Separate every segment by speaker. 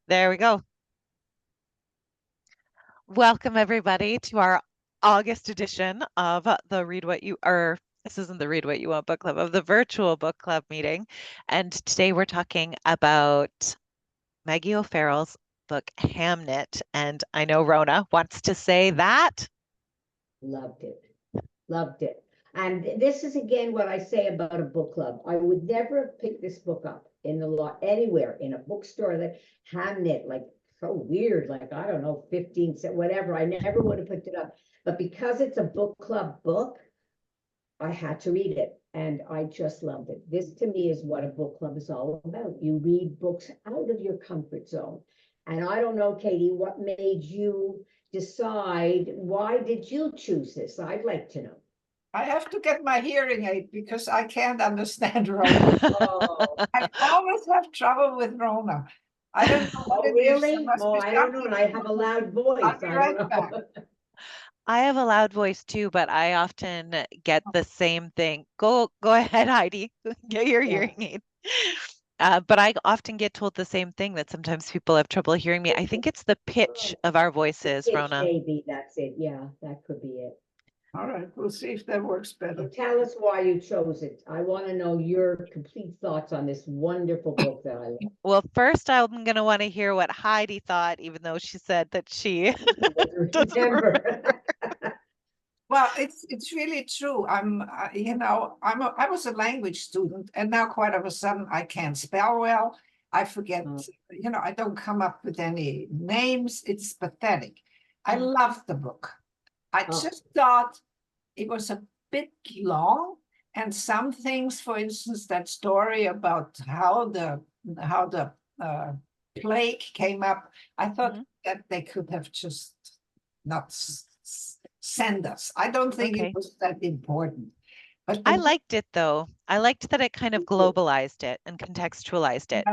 Speaker 1: There we go. Welcome everybody to our August edition of the Read What You or this isn't the Read What You Want book club of the virtual book club meeting. And today we're talking about Maggie O'Farrell's book Hamnet. And I know Rona wants to say that.
Speaker 2: Loved it. Loved it. And this is again what I say about a book club. I would never have picked this book up in the law anywhere in a bookstore that Hamnet, like so weird, like I don't know, 15 cent, whatever. I never would have picked it up. But because it's a book club book, I had to read it and I just loved it. This to me is what a book club is all about. You read books out of your comfort zone. And I don't know, Katie, what made you decide? Why did you choose this? I'd like to know.
Speaker 3: I have to get my hearing aid because I can't understand Rona.
Speaker 2: Oh,
Speaker 3: I always have trouble with Rona. I don't know what
Speaker 2: oh,
Speaker 3: it is. There
Speaker 2: really?
Speaker 3: must
Speaker 2: Oh,
Speaker 3: be
Speaker 2: I don't know.
Speaker 3: something.
Speaker 2: And I have a loud voice.
Speaker 3: I'll be
Speaker 2: I
Speaker 3: right
Speaker 2: don't
Speaker 3: back.
Speaker 2: know.
Speaker 1: I have a loud voice too, but I often get the same thing. Go ahead, Heidi. Get your
Speaker 2: Yeah.
Speaker 1: hearing aid. But I often get told the same thing that sometimes people have trouble hearing me. I think it's the pitch of our voices,
Speaker 2: Pitch,
Speaker 1: Rona.
Speaker 2: maybe that's it. Yeah, that could be it.
Speaker 3: All right, we'll see if that works
Speaker 2: So
Speaker 3: better.
Speaker 2: tell us why you chose it. I want to know your complete thoughts on this wonderful book that I love.
Speaker 1: Well, first I'm going to want to hear what Heidi thought, even though she said that she doesn't remember.
Speaker 2: Remember.
Speaker 3: Well, it's really true. I was a language student, and now quite of a sudden I can't spell well. I forget,
Speaker 2: Oh.
Speaker 3: I don't come up with any names. It's pathetic. I
Speaker 1: Mm.
Speaker 3: love the book. I
Speaker 2: Oh.
Speaker 3: just thought it was a bit long, and some things, for instance, that story about how the plague came up, I thought that they could have just not send us. I don't think
Speaker 1: Okay.
Speaker 3: it was that important. But
Speaker 1: I liked it though. I liked that it kind of globalized it and contextualized it.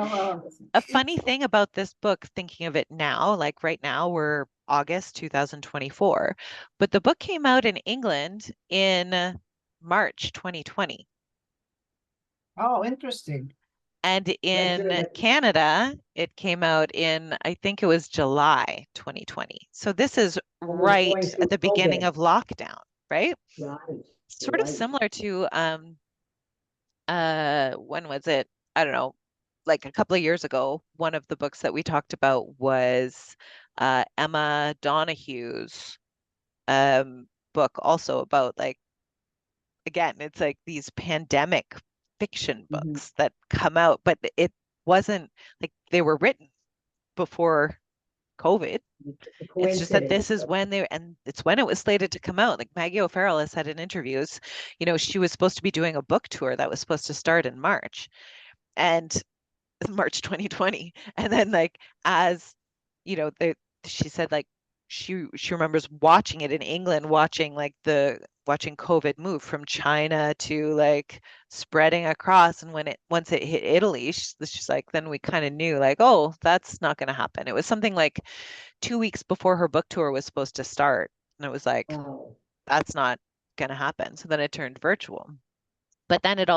Speaker 1: A funny thing about this book, thinking of it now, like right now, we're August 2024, but the book came out in England in March 2020.
Speaker 3: Oh, interesting.
Speaker 1: And in Canada, it came out in, I think it was July 2020. So this is right at the beginning of lockdown, right?
Speaker 2: Right.
Speaker 1: Sort of similar to when was it? I don't know, like a couple of years ago, one of the books that we talked about was Emma Donahue's book also about like again, it's like these pandemic fiction books that come out, but it wasn't like they were written before COVID. It's just that this is when and it's when it was slated to come out. Like Maggie O'Farrell has said in interviews, she was supposed to be doing a book tour that was supposed to start in March and March 2020. And then like as they she said like she remembers watching it in England, watching COVID move from China to like spreading across. And once it hit Italy, she's like, then we kind of knew like, oh, that's not going to happen. It was something like 2 weeks before her book tour was supposed to start. And it was like, that's not going to happen. So then it turned virtual. But then it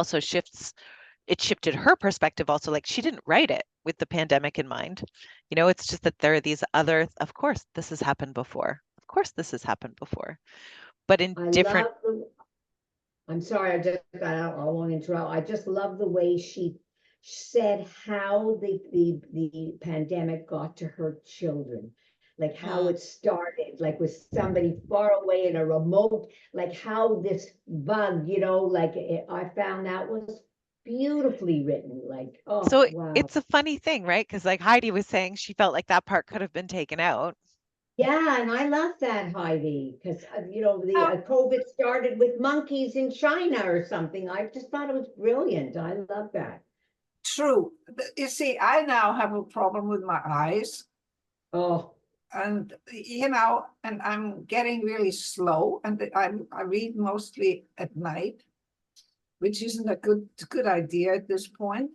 Speaker 1: shifted her perspective also. Like she didn't write it with the pandemic in mind. It's just that there are these other, of course, this has happened before. Of course, this has happened before. But in different.
Speaker 2: I'm sorry, I just got out. I won't interrupt. I just love the way she said how the pandemic got to her children, like how it started, like with somebody far away in a remote, like how this bug, I found that was beautifully written. Like, oh,
Speaker 1: So
Speaker 2: wow.
Speaker 1: it's a funny thing, right? Because like Heidi was saying, she felt like that part could have been taken out.
Speaker 2: Yeah, and I love that, Heidi, because the COVID started with monkeys in China or something. I just thought it was brilliant. I love that.
Speaker 3: True. You see, I now have a problem with my eyes.
Speaker 2: Oh.
Speaker 3: And and I'm getting really slow, and I read mostly at night, which isn't a good idea at this point.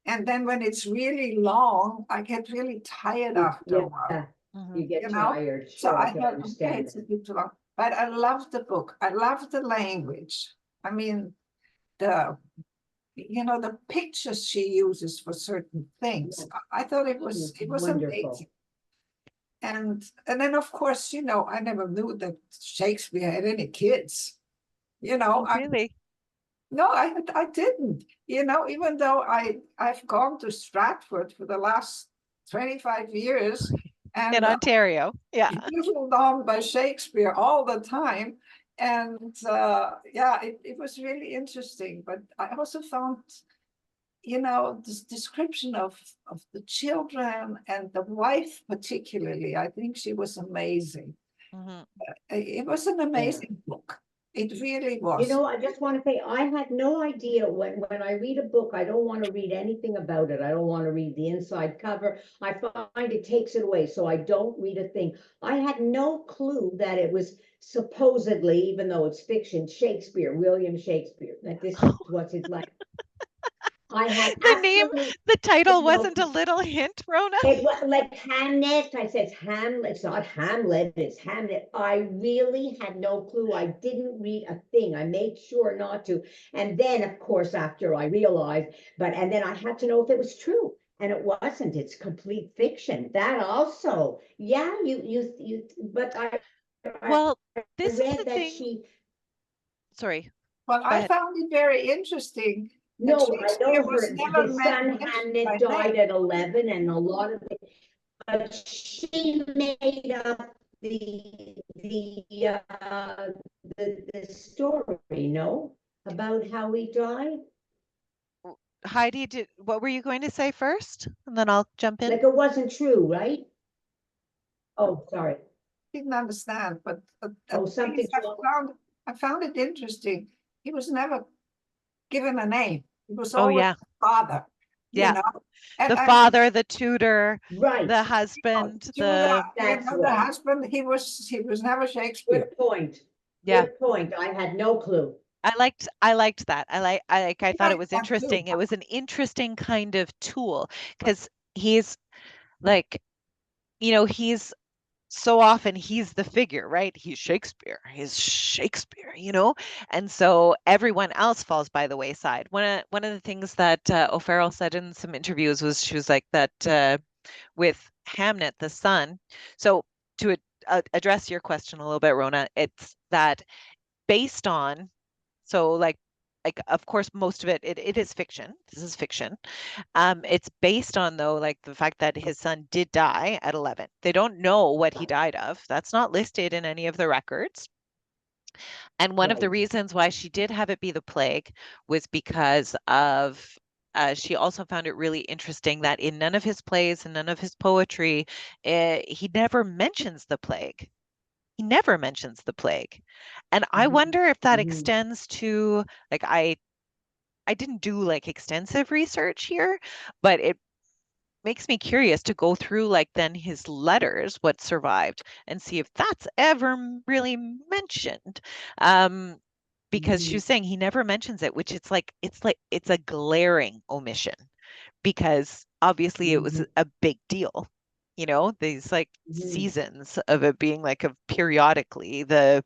Speaker 3: And then when it's really long, I get really tired after a while.
Speaker 2: You get tired.
Speaker 3: So
Speaker 2: Sure,
Speaker 3: I thought, okay, it's a bit too long. But I love the book. I love the language. I mean, the the pictures she uses for certain things. I thought it was
Speaker 2: Wonderful.
Speaker 3: amazing. And then of course, I never knew that Shakespeare had any kids.
Speaker 1: Oh, really?
Speaker 3: No, I didn't. Even though I've gone to Stratford for the last 25 years
Speaker 1: In
Speaker 3: and
Speaker 1: Ontario. Yeah.
Speaker 3: doodled on by Shakespeare all the time. And yeah, it was really interesting. But I also found, this description of the children and the wife particularly, I think she was amazing.
Speaker 1: Mhm.
Speaker 3: It was an amazing book. It really was.
Speaker 2: I just want to say, I had no idea when I read a book, I don't want to read anything about it. I don't want to read the inside cover. I find it takes it away, so I don't read a thing. I had no clue that it was supposedly, even though it's fiction, Shakespeare, William Shakespeare, that this is what it's like. I had
Speaker 1: The name, the title
Speaker 2: no
Speaker 1: wasn't a little hint, Rona?
Speaker 2: It was like Hamnet. I said Hamlet. It's not Hamlet. It's Hamnet. I really had no clue. I didn't read a thing. I made sure not to. And then, of course, after I realized, and then I had to know if it was true. And it wasn't. It's complete fiction. That also, yeah. But I
Speaker 1: Well, this is the
Speaker 2: read that
Speaker 1: thing. Sorry,
Speaker 3: Well,
Speaker 1: go
Speaker 3: I
Speaker 1: ahead.
Speaker 3: found it very interesting that
Speaker 2: No, I
Speaker 3: Shakespeare
Speaker 2: know
Speaker 3: was never
Speaker 2: his son
Speaker 3: mentioned by
Speaker 2: Hamnet
Speaker 3: name.
Speaker 2: died at 11, and a lot of it, but she made up the the story, no, about how he died.
Speaker 1: Heidi, what were you going to say first? And then I'll jump in.
Speaker 2: Like it wasn't true, right? Oh, sorry.
Speaker 3: Didn't understand, but
Speaker 2: Oh,
Speaker 3: at least
Speaker 2: something's wrong.
Speaker 3: I found it interesting. He was never given a name. He was
Speaker 1: Oh,
Speaker 3: always
Speaker 1: yeah.
Speaker 3: father, you
Speaker 1: Yeah.
Speaker 3: know.
Speaker 1: The
Speaker 3: And
Speaker 1: father, the tutor,
Speaker 2: Right.
Speaker 1: the husband,
Speaker 3: Judah,
Speaker 2: That's
Speaker 3: the
Speaker 2: right.
Speaker 3: husband, he was never Shakespeare.
Speaker 2: Good point.
Speaker 1: yeah.
Speaker 2: Good point. I had no clue.
Speaker 1: I liked that. I thought it
Speaker 3: Like
Speaker 1: was
Speaker 3: that too.
Speaker 1: interesting. It was an interesting kind of tool because he's like, he's so often he's the figure, right? He's Shakespeare, and so everyone else falls by the wayside. One of the things that O'Farrell said in some interviews was she was like that with Hamnet, the son. So to address your question a little bit, Rona, it's that based on, so like of course most of it is fiction. This is fiction. It's based on, though, like the fact that his son did die at 11. They don't know what he died of. That's not listed in any of the records. And one of the
Speaker 2: Right.
Speaker 1: reasons why she did have it be the plague was because of she also found it really interesting that in none of his plays and none of his poetry, he never mentions the plague. He never mentions the plague. And I
Speaker 2: Mhm.
Speaker 1: wonder if that
Speaker 2: Mhm.
Speaker 1: extends to, like, I didn't do like extensive research here, but it makes me curious to go through like then his letters, what survived, and see if that's ever really mentioned. Um, because she
Speaker 2: Mhm.
Speaker 1: was saying he never mentions it, which it's a glaring omission because obviously it was
Speaker 2: Mhm.
Speaker 1: a big deal. These like
Speaker 2: Mhm.
Speaker 1: seasons of it being like of periodically the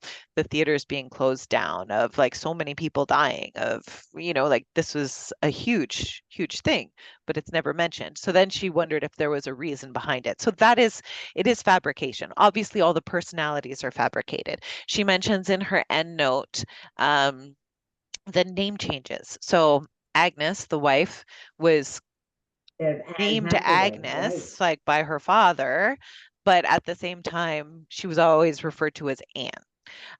Speaker 1: theaters being closed down, of like so many people dying, of like this was a huge, huge thing, but it's never mentioned. So then she wondered if there was a reason behind it. So it is fabrication. Obviously, all the personalities are fabricated. She mentions in her end note the name changes. So Agnes, the wife, was
Speaker 2: Anne
Speaker 1: named
Speaker 2: Hathaway, right?
Speaker 1: Agnes, like by her father, but at the same time, she was always referred to as Anne.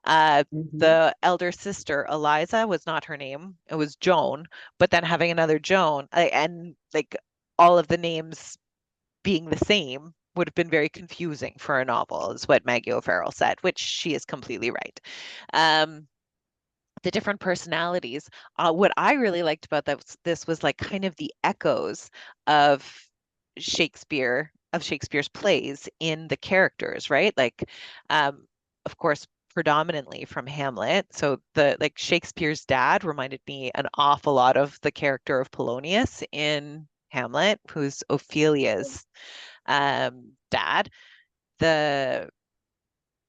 Speaker 1: Uh,
Speaker 2: Mhm.
Speaker 1: the elder sister, Eliza, was not her name. It was Joan, but then having another Joan, and like all of the names being the same would have been very confusing for a novel, is what Maggie O'Farrell said, which she is completely right. Um, the different personalities. What I really liked about this was like kind of the echoes of Shakespeare's plays in the characters, right? Like, of course, predominantly from Hamlet. So the like Shakespeare's dad reminded me an awful lot of the character of Polonius in Hamlet, who's Ophelia's dad. The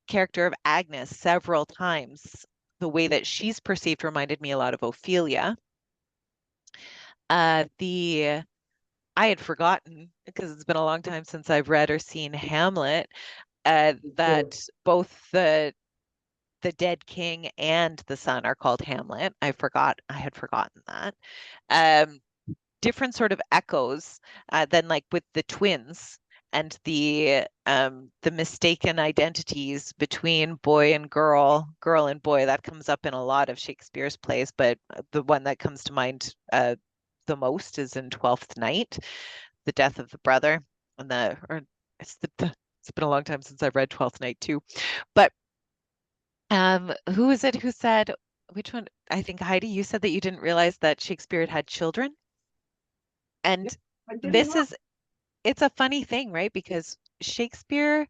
Speaker 1: character of Agnes several times. The way that she's perceived reminded me a lot of Ophelia. The I had forgotten because it's been a long time since I've read or seen Hamlet,
Speaker 2: Too.
Speaker 1: that both the dead king and the son are called Hamlet. I had forgotten that. Um, Different sort of echoes than like with the twins and the mistaken identities between boy and girl, girl and boy. That comes up in a lot of Shakespeare's plays, but the one that comes to mind the most is in Twelfth Night, the death of the brother, and the or it's been a long time since I've read Twelfth Night too. But who is it who said, which one? I think Heidi, you said that you didn't realize that Shakespeare had children.
Speaker 3: Yeah,
Speaker 1: And
Speaker 3: I didn't
Speaker 1: this
Speaker 3: know.
Speaker 1: is, it's a funny thing, right? Because Shakespeare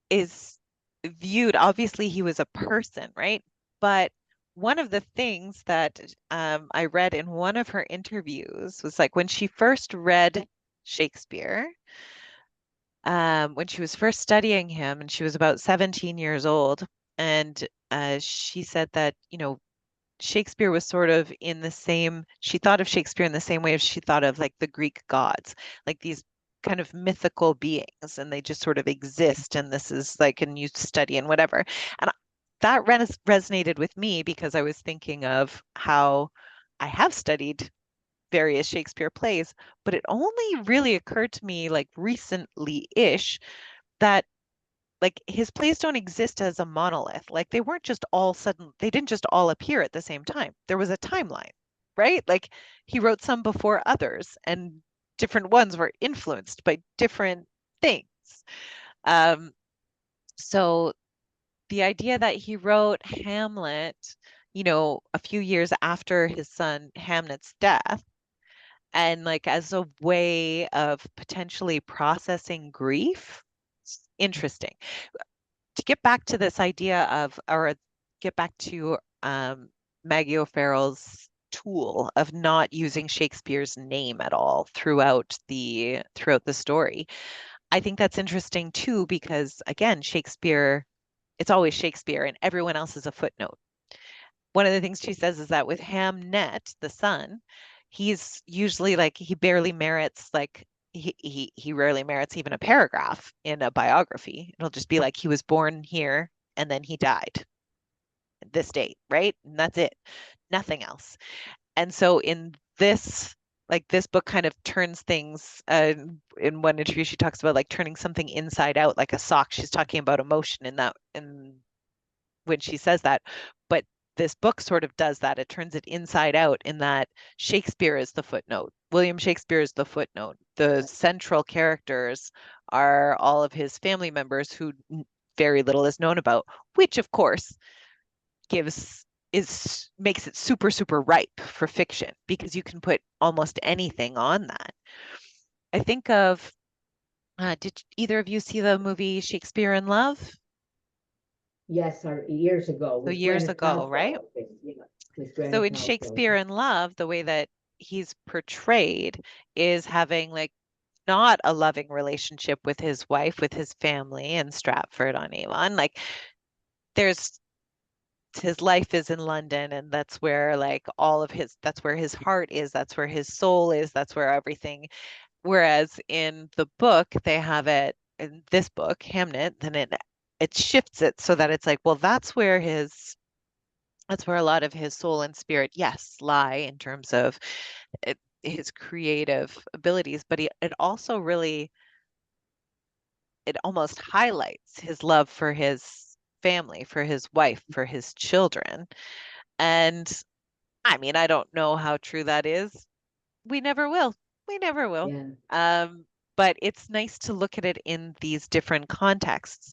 Speaker 1: is viewed, obviously, he was a person, right? But one of the things that I read in one of her interviews was like when she first read Shakespeare, when she was first studying him, and she was about 17 years old, and she said that, Shakespeare was sort of in the same, she thought of Shakespeare in the same way as she thought of like the Greek gods, like these kind of mythical beings, and they just sort of exist. And this is like, and you study and whatever. And that resonated with me because I was thinking of how I have studied various Shakespeare plays, but it only really occurred to me like recently-ish that like his plays don't exist as a monolith. Like they weren't just all sudden, they didn't just all appear at the same time. There was a timeline, right? Like he wrote some before others, and different ones were influenced by different things. Um, so the idea that he wrote Hamlet, a few years after his son Hamnet's death, and like as a way of potentially processing grief, interesting. To get back to this idea of, or get back to Maggie O'Farrell's tool of not using Shakespeare's name at all throughout the story. I think that's interesting too, because again, Shakespeare, it's always Shakespeare and everyone else is a footnote. One of the things she says is that with Hamnet, the son, he's usually like he barely merits like he rarely merits even a paragraph in a biography. It'll just be like he was born here and then he died this date, right? And that's it. Nothing else. And so in this like this book kind of turns things in one interview she talks about like turning something inside out like a sock. She's talking about emotion in that in when she says that. But this book sort of does that. It turns it inside out in that Shakespeare is the footnote. William Shakespeare is the footnote. The central characters are all of his family members who very little is known about, which of course gives is makes it super super ripe for fiction because you can put almost anything on that. I think of did either of you see the movie Shakespeare in Love?
Speaker 2: Yes, years ago
Speaker 1: So
Speaker 2: with
Speaker 1: years
Speaker 2: Gwyneth
Speaker 1: ago, right?
Speaker 2: Paltrow, I think, with
Speaker 1: So
Speaker 2: Gwyneth
Speaker 1: in
Speaker 2: Paltrow.
Speaker 1: Shakespeare in Love, the way that he's portrayed is having like not a loving relationship with his wife, with his family in Stratford on Avon. Like there's his life is in London, and that's where like that's where his heart is, that's where his soul is, that's where everything. Whereas in the book, they have it in this book, Hamnet, then it shifts it so that it's like, well, that's where a lot of his soul and spirit, yes, lie in terms of his creative abilities, but it also really, it almost highlights his love for his family, for his wife, for his children. And I mean, I don't know how true that is. We never will. We never will.
Speaker 2: Yeah,
Speaker 1: Um, but it's nice to look at it in these different contexts.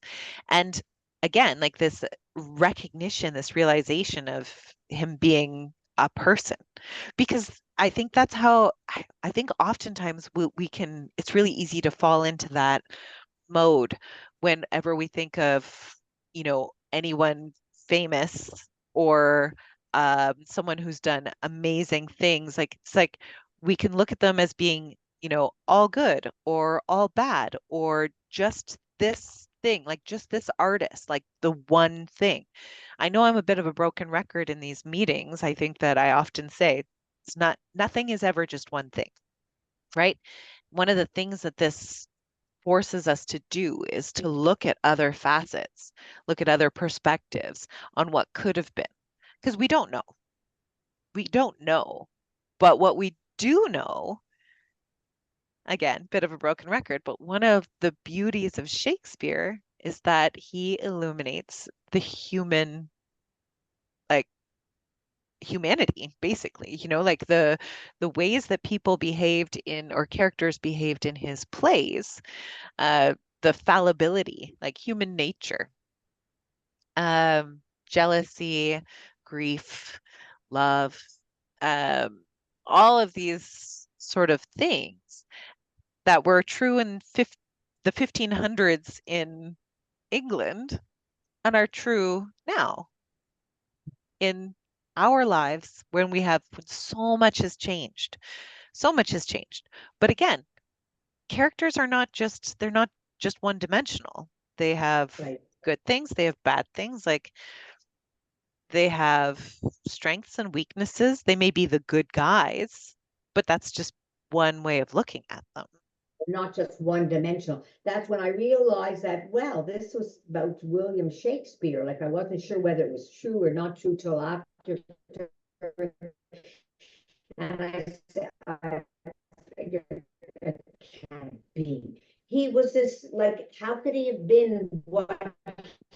Speaker 1: And again, like this recognition, this realization of him being a person. Because I think that's how I think oftentimes we can, it's really easy to fall into that mode whenever we think of, anyone famous or someone who's done amazing things. Like it's like we can look at them as being, all good or all bad or just this thing, like just this artist, like the one thing. I know I'm a bit of a broken record in these meetings. I think that I often say nothing is ever just one thing, right? One of the things that this forces us to do is to look at other facets, look at other perspectives on what could have been, because we don't know. We don't know. But what we do know, again, bit of a broken record, but one of the beauties of Shakespeare is that he illuminates the human, like humanity, basically, like the ways that people behaved in or characters behaved in his plays, uh, the fallibility, like human nature, jealousy, grief, love, um, all of these sort of things that were true in the 1500s in England and are true now in our lives when we have so much has changed. So much has changed. But again, characters they're not just one dimensional. They have
Speaker 2: Right.
Speaker 1: good things, they have bad things, like they have strengths and weaknesses. They may be the good guys, but that's just one way of looking at them.
Speaker 2: Not just one dimensional. That's when I realized that, well, this was about William Shakespeare. Like I wasn't sure whether it was true or not true till after. And I said, I figured it can't be. He was this, like, how could he have been what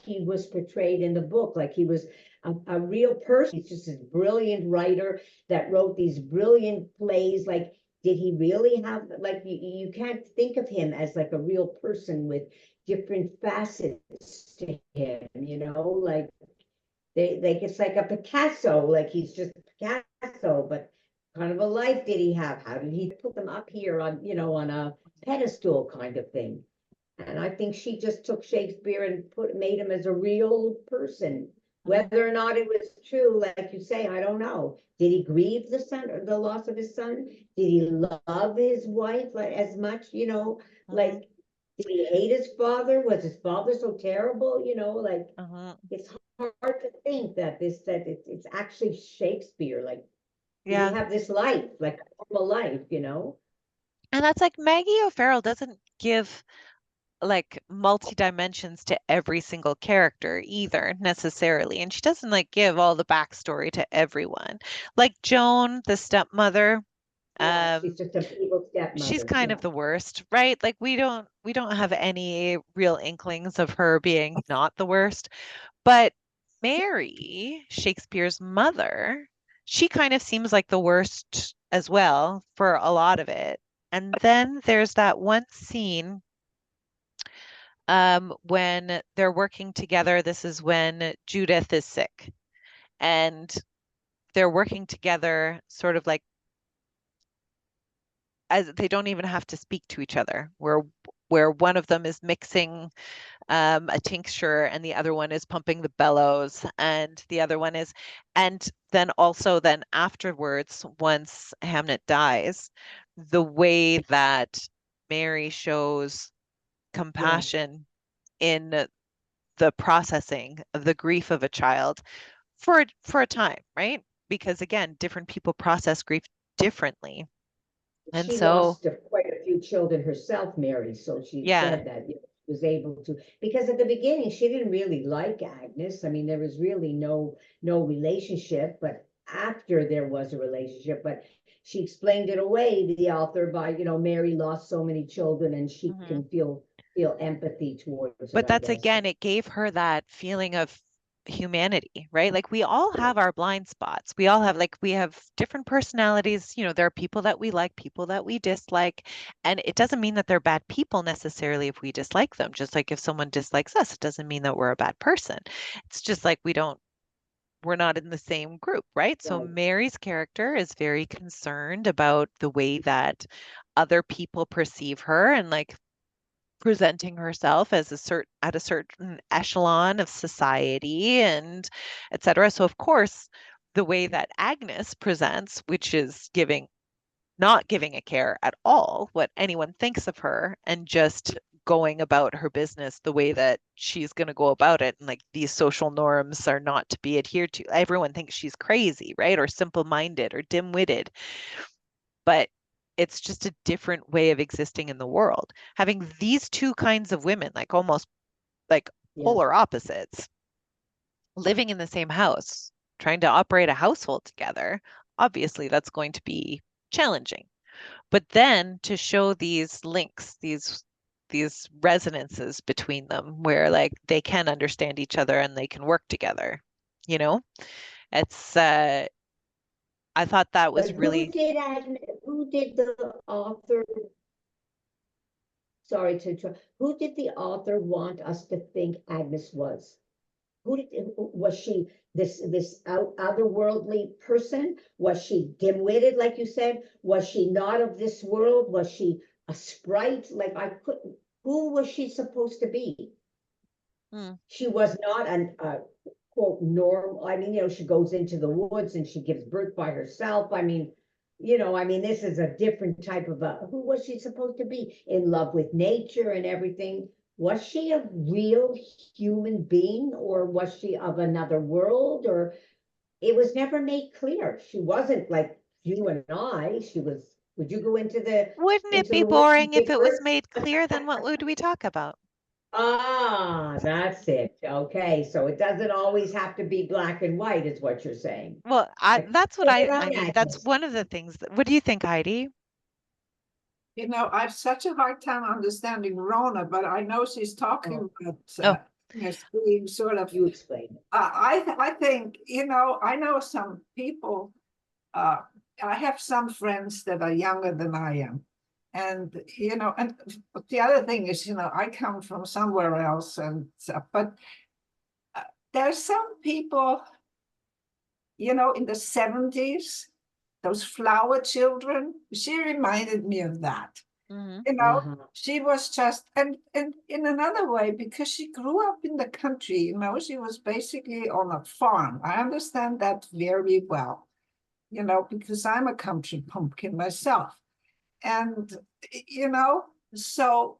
Speaker 2: he was portrayed in the book? Like he was a real person. He's just this brilliant writer that wrote these brilliant plays. Like, did he really have, like, you can't think of him as like a real person with different facets to him, like it's like a Picasso, like he's just Picasso, but kind of a life did he have? How did he put them up here on, on a pedestal kind of thing? And I think she just took Shakespeare and made him as a real person. Whether or not it was true, like you say, I don't know. Did he grieve the son or the loss of his son? Did he love his wife like as much? Like did he hate his father? Was his father so terrible? Like it's hard to think that it's actually Shakespeare. Like, did he
Speaker 1: Yeah.
Speaker 2: have this life, like a normal life?
Speaker 1: And that's like Maggie O'Farrell doesn't give like multi dimensions to every single character either necessarily. And she doesn't like give all the backstory to everyone. Like Joan, the stepmother,
Speaker 2: Yeah, she's
Speaker 1: um,
Speaker 2: just an evil
Speaker 1: she's
Speaker 2: stepmother.
Speaker 1: kind
Speaker 2: Yeah.
Speaker 1: of the worst, right? Like we don't have any real inklings of her being not the worst. But Mary, Shakespeare's mother, she kind of seems like the worst as well for a lot of it. And then there's that one scene when they're working together. This is when Judith is sick, and they're working together, sort of like as they don't even have to speak to each other, where one of them is mixing a tincture and the other one is pumping the bellows and the other one is and then also then afterwards once Hamnet dies, the way that Mary shows
Speaker 2: Yeah.
Speaker 1: compassion in the processing of the grief of a child for a time, right? Because again, different people process grief differently. And
Speaker 2: She
Speaker 1: so,
Speaker 2: lost quite a few children herself, Mary. So she
Speaker 1: yeah.
Speaker 2: said that, she was able to, because at the beginning she didn't really like Agnes. I mean, there was really no relationship, but after there was a relationship, but she explained it away, the author, by, Mary lost so many children and she
Speaker 1: Mhm.
Speaker 2: can feel empathy towards it,
Speaker 1: But
Speaker 2: I
Speaker 1: that's
Speaker 2: guess.
Speaker 1: again, it gave her that feeling of humanity, right? Like we all have our blind spots. We all have we have different personalities. There are people that we like, people that we dislike, and it doesn't mean that they're bad people necessarily if we dislike them. Just like if someone dislikes us, it doesn't mean that we're a bad person. It's just like we're not in the same group, right? So
Speaker 2: Right.
Speaker 1: Mary's character is very concerned about the way that other people perceive her and like presenting herself as at a certain echelon of society and etc. So of course, the way that Agnes presents, which is not giving a care at all what anyone thinks of her and just going about her business the way that she's going to go about it. And like these social norms are not to be adhered to. Everyone thinks she's crazy, right? Or simple-minded or dim-witted. But it's just a different way of existing in the world. Having these two kinds of women, like almost like
Speaker 2: Yeah.
Speaker 1: polar opposites, living in the same house, trying to operate a household together, obviously that's going to be challenging. But then to show these links, these resonances between them where like they can understand each other and they can work together, you know? It's I thought that
Speaker 2: But
Speaker 1: was really
Speaker 2: who did the author, sorry to interrupt, who did the author want us to think Agnes was? Was she this otherworldly person? Was she dim-witted, like you said? Was she not of this world? Was she a sprite? Like I couldn't, who was she supposed to be?
Speaker 1: hmm.
Speaker 2: She was not an quote normal. I mean, she goes into the woods and she gives birth by herself. I mean, this is a different type of who was she supposed to be? In love with nature and everything. Was she a real human being, or was she of another world? Or it was never made clear. She wasn't like you and I. She was, would you go
Speaker 1: Wouldn't it
Speaker 2: into
Speaker 1: be
Speaker 2: the woods and
Speaker 1: boring if
Speaker 2: give
Speaker 1: it was
Speaker 2: birth?
Speaker 1: made clear? Then what would we talk about?
Speaker 2: Ah, that's it. Okay, so it doesn't always have to be black and white, is what you're saying.
Speaker 1: Well,
Speaker 2: Like,
Speaker 1: that's what
Speaker 2: figure
Speaker 1: I
Speaker 2: out
Speaker 1: mean, that's
Speaker 2: Agnes.
Speaker 1: one of the things that, what do you think, Heidi?
Speaker 3: I have such a hard time understanding Rona, but I know she's talking about
Speaker 1: Oh,
Speaker 3: yes, being sort of.
Speaker 2: You explain it.
Speaker 3: I think I know some people. Uh, I have some friends that are younger than I am, and and the other thing is, I come from somewhere else, and but there's some people, in the 70s, those flower children. She reminded me of that.
Speaker 1: hmm.
Speaker 3: She was just, and in another way, because she grew up in the country, she was basically on a farm. I understand that very well, because I'm a country pumpkin myself. And, so,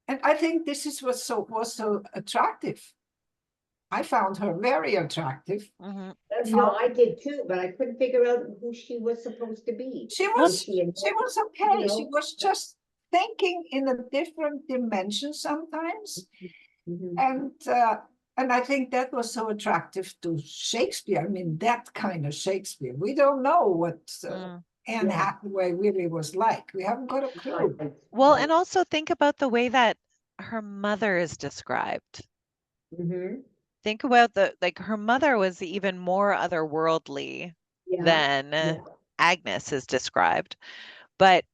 Speaker 3: and I think this is what was so attractive. I found her very attractive.
Speaker 1: Hmm.
Speaker 2: I did too, but I couldn't figure out who she was supposed to be.
Speaker 3: She
Speaker 2: Was
Speaker 3: was
Speaker 2: she a,
Speaker 3: she was
Speaker 2: you
Speaker 3: okay. She
Speaker 2: know?
Speaker 3: was just thinking in a different dimension sometimes.
Speaker 2: Mhm.
Speaker 3: And I think that was so attractive to Shakespeare. I mean, that kind of Shakespeare. We don't know what
Speaker 1: Mm.
Speaker 3: Anne
Speaker 2: Yeah.
Speaker 3: Hathaway really was like. We haven't got a clue.
Speaker 2: Right,
Speaker 1: Well,
Speaker 2: right.
Speaker 1: and also think about the way that her mother is described.
Speaker 2: Mhm.
Speaker 1: Think about like her mother was even more otherworldly
Speaker 2: Yeah,
Speaker 1: than
Speaker 2: yeah.
Speaker 1: Agnes is described. But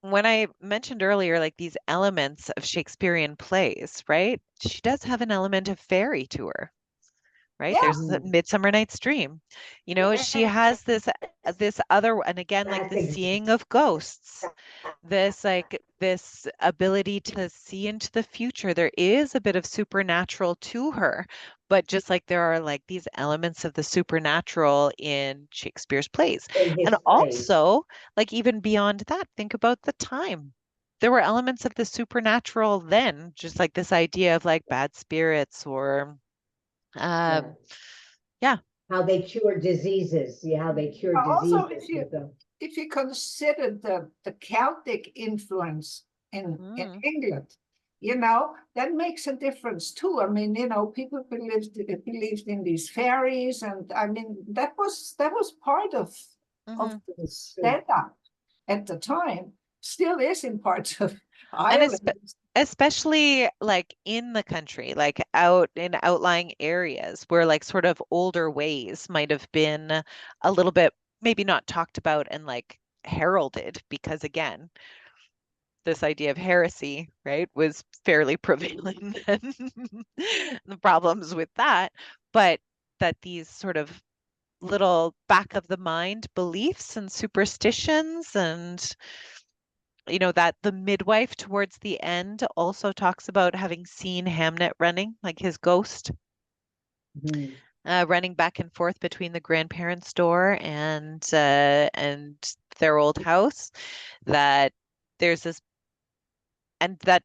Speaker 1: when I mentioned earlier, like these elements of Shakespearean plays, right? She does have an element of fairy to her, right? There's
Speaker 3: Yes,
Speaker 1: the
Speaker 2: Mhm.
Speaker 1: Midsummer Night's Dream. She
Speaker 2: Yeah,
Speaker 1: has this other, and again, like
Speaker 2: that's
Speaker 1: the seeing of ghosts, this ability to see into the future. There is a bit of supernatural to her, but just like there are like these elements of the supernatural in Shakespeare's plays.
Speaker 2: in
Speaker 1: And
Speaker 2: his plays.
Speaker 1: also, like even beyond that, think about the time. There were elements of the supernatural then, just like this idea of like bad spirits or
Speaker 2: Yeah.
Speaker 1: um yeah.
Speaker 2: How they cure diseases. Yeah, how they cure
Speaker 3: also,
Speaker 2: diseases
Speaker 3: if you
Speaker 2: with them.
Speaker 3: if you consider the Celtic influence in
Speaker 1: Mm,
Speaker 3: England, that makes a difference too. I mean, people believed in these fairies, and I mean that was part of
Speaker 1: mhm.
Speaker 3: the setup at the time. Still is in parts of
Speaker 1: And
Speaker 3: Ireland.
Speaker 1: especially like in the country, like out in outlying areas where like sort of older ways might have been a little bit maybe not talked about and like heralded because again, this idea of heresy, right, was fairly prevalent then. The problems with that, but that these sort of little back of the mind beliefs and superstitions and that the midwife towards the end also talks about having seen Hamnet running, like his ghost,
Speaker 2: Mhm.
Speaker 1: running back and forth between the grandparents' door and their old house. That there's this and that,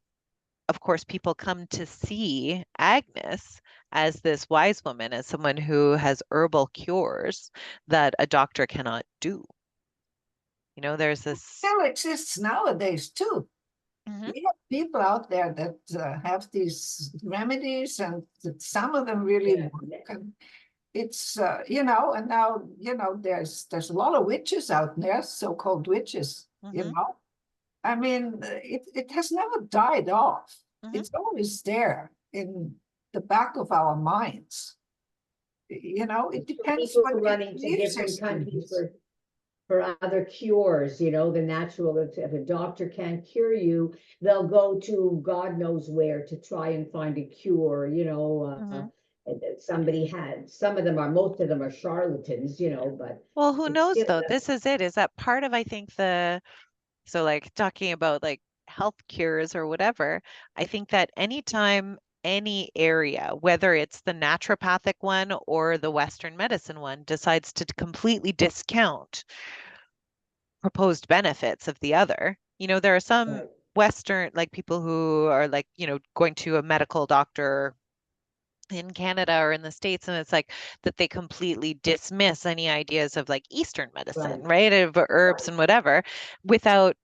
Speaker 1: of course, people come to see Agnes as this wise woman, as someone who has herbal cures that a doctor cannot do. You know, there's this.
Speaker 3: Still exists nowadays too.
Speaker 1: Mhm.
Speaker 3: We have people out there that have these remedies, and that some of them really
Speaker 2: Yeah.
Speaker 3: work. And it's you know, and now there's a lot of witches out there, so-called witches. You
Speaker 1: Mhm.
Speaker 3: know, I mean, it has never died off.
Speaker 1: Mhm.
Speaker 3: It's always there in the back of our minds. You know, it depends
Speaker 2: People
Speaker 3: what your
Speaker 2: running to
Speaker 3: belief
Speaker 2: different
Speaker 3: system
Speaker 2: countries
Speaker 3: is.
Speaker 2: for other cures, you know, the natural, if a doctor can't cure you, they'll go to God knows where to try and find a cure, you know.
Speaker 1: Mhm.
Speaker 2: Somebody had, some of them are, most of them are charlatans, you know, but
Speaker 1: Well, who
Speaker 2: it's
Speaker 1: knows
Speaker 2: still,
Speaker 1: though? This is it. Is that part of, I think, so like talking about like health cures or whatever, I think that anytime any area, whether it's the naturopathic one or the Western medicine one, decides to completely discount proposed benefits of the other, there are some
Speaker 2: right,
Speaker 1: Western, like people who are like, going to a medical doctor in Canada or in the States, and it's like that they completely dismiss any ideas of like Eastern medicine,
Speaker 2: right,
Speaker 1: right? Of herbs
Speaker 2: right,
Speaker 1: and whatever, without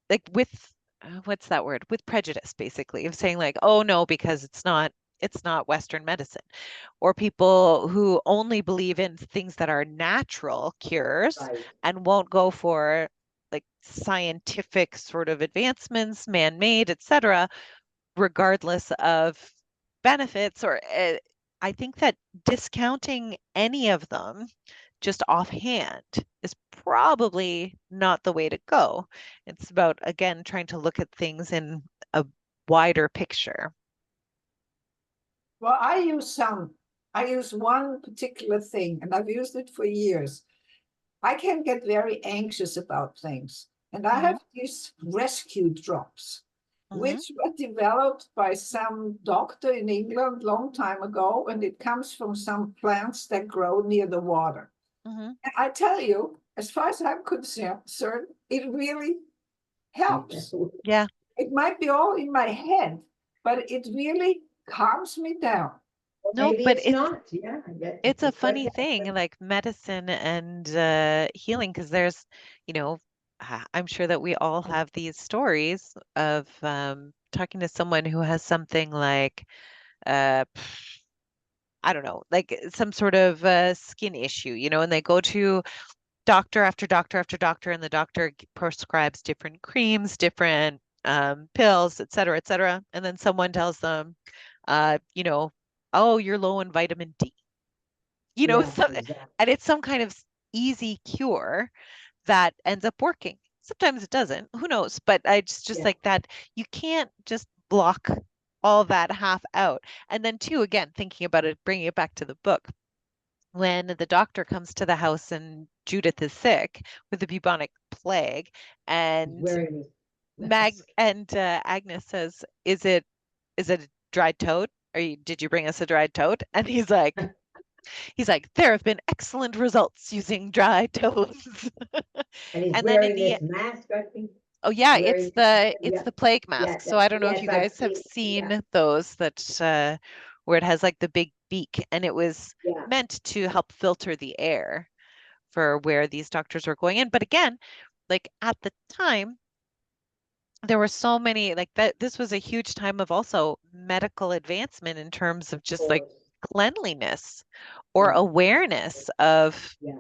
Speaker 1: like with what's that word? With prejudice, basically, of saying like, oh no, because it's not Western medicine. Or people who only believe in things that are natural cures
Speaker 2: right.
Speaker 1: and won't go for like scientific sort of advancements, man-made, etc., regardless of benefits. Or I think that discounting any of them just offhand is probably not the way to go. It's about, again, trying to look at things in a wider picture.
Speaker 3: Well, I use one particular thing, and I've used it for years. I can get very anxious about things, and I
Speaker 1: Hmm.
Speaker 3: have these rescue drops,
Speaker 1: Hmm.
Speaker 3: which were developed by some doctor in England long time ago, and it comes from some plants that grow near the water.
Speaker 1: Hmm.
Speaker 3: And I tell you, as far as I'm concerned, it really helps.
Speaker 1: Yeah.
Speaker 3: It might be all in my head, but it really calms me down.
Speaker 1: No,
Speaker 2: Maybe
Speaker 1: but
Speaker 2: it's
Speaker 1: it's
Speaker 2: not, yeah, I get,
Speaker 1: it's a
Speaker 2: it could
Speaker 1: funny
Speaker 2: help.
Speaker 1: thing, like medicine and healing, because there's, you know, I'm sure that we all have these stories of talking to someone who has something like uh I don't know, like some sort of skin issue, and they go to doctor after doctor after doctor, and the doctor prescribes different creams, different pills, et cetera, et cetera. And then someone tells them, uh, you know, oh, you're low in vitamin D,
Speaker 2: Yeah,
Speaker 1: so,
Speaker 2: exactly,
Speaker 1: and it's some kind of easy cure that ends up working. Sometimes it doesn't, who knows? But I just
Speaker 2: yeah,
Speaker 1: like that you can't just block all that half out. And then, too, again, thinking about it, bringing it back to the book, when the doctor comes to the house and Judith is sick with the bubonic plague,
Speaker 2: he's
Speaker 1: and
Speaker 2: wearing his
Speaker 1: Mag
Speaker 2: mask.
Speaker 1: and Agnes says, "Is it a dried toad? Did you bring us a dried toad?" And he's like, "There have been excellent results using dried toads."
Speaker 2: And he's
Speaker 1: And then in
Speaker 2: wearing
Speaker 1: the
Speaker 2: this mask, I think,
Speaker 1: oh yeah, it's
Speaker 2: wearing,
Speaker 1: the it's
Speaker 2: yeah,
Speaker 1: the plague
Speaker 2: yeah,
Speaker 1: mask. So I don't know if
Speaker 2: yes,
Speaker 1: you
Speaker 2: I've
Speaker 1: guys have
Speaker 2: seen, yeah,
Speaker 1: seen those that where it has like the big beak, and it was
Speaker 2: yeah,
Speaker 1: meant to help filter the air for where these doctors were going in. But again, like at the time, there were so many like that. This was a huge time of also medical advancement in terms of
Speaker 2: of
Speaker 1: just like
Speaker 2: course,
Speaker 1: cleanliness or
Speaker 2: yeah,
Speaker 1: awareness of
Speaker 2: yeah,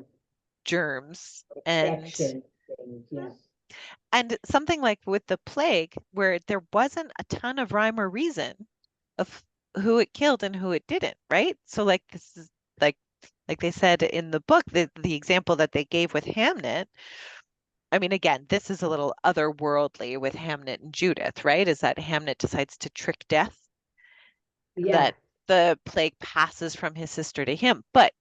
Speaker 1: germs. and
Speaker 2: infection things, yeah,
Speaker 1: and something like with the plague, where there wasn't a ton of rhyme or reason of who it killed and who it didn't, right? So like this is like they said in the book, the example that they gave with Hamnet. I mean, again, this is a little otherworldly with Hamnet and Judith, right? Is that Hamnet decides to trick death,
Speaker 2: yeah,
Speaker 1: that the plague passes from his sister to him. But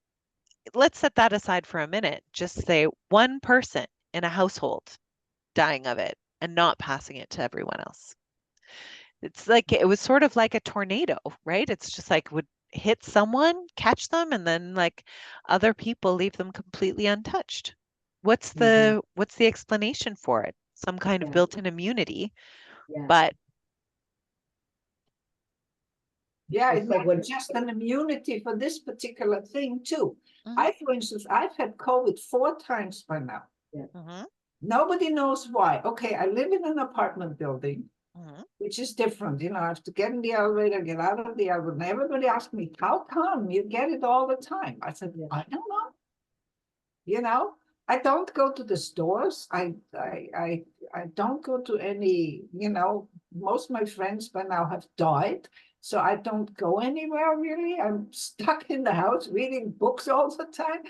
Speaker 1: let's set that aside for a minute. Just say one person in a household dying of it and not passing it to everyone else. It's like it was sort of like a tornado, right? It's just like would hit someone, catch them, and then like other people leave them completely untouched. What's
Speaker 2: hmm,
Speaker 1: the what's the explanation for it? Some kind of
Speaker 2: yeah,
Speaker 1: built-in immunity,
Speaker 2: yeah.
Speaker 1: but
Speaker 3: Yeah,
Speaker 2: It's
Speaker 3: it's
Speaker 2: like
Speaker 3: not
Speaker 2: when,
Speaker 3: just an immunity for this particular thing too.
Speaker 1: Mhm.
Speaker 3: For instance, I've had COVID 4 times by now.
Speaker 1: Mhm.
Speaker 3: Nobody knows why. Okay, I live in an apartment building,
Speaker 1: Mhm.
Speaker 3: which is different. You know, I have to get in the elevator, get out of the elevator. And everybody asks me, how come you get it all the time? I said,
Speaker 2: Yeah.
Speaker 3: I don't know. You know, I don't go to the stores. I don't go to any, you know, most of my friends by now have died. So I don't go anywhere really. I'm stuck in the house reading books all the time.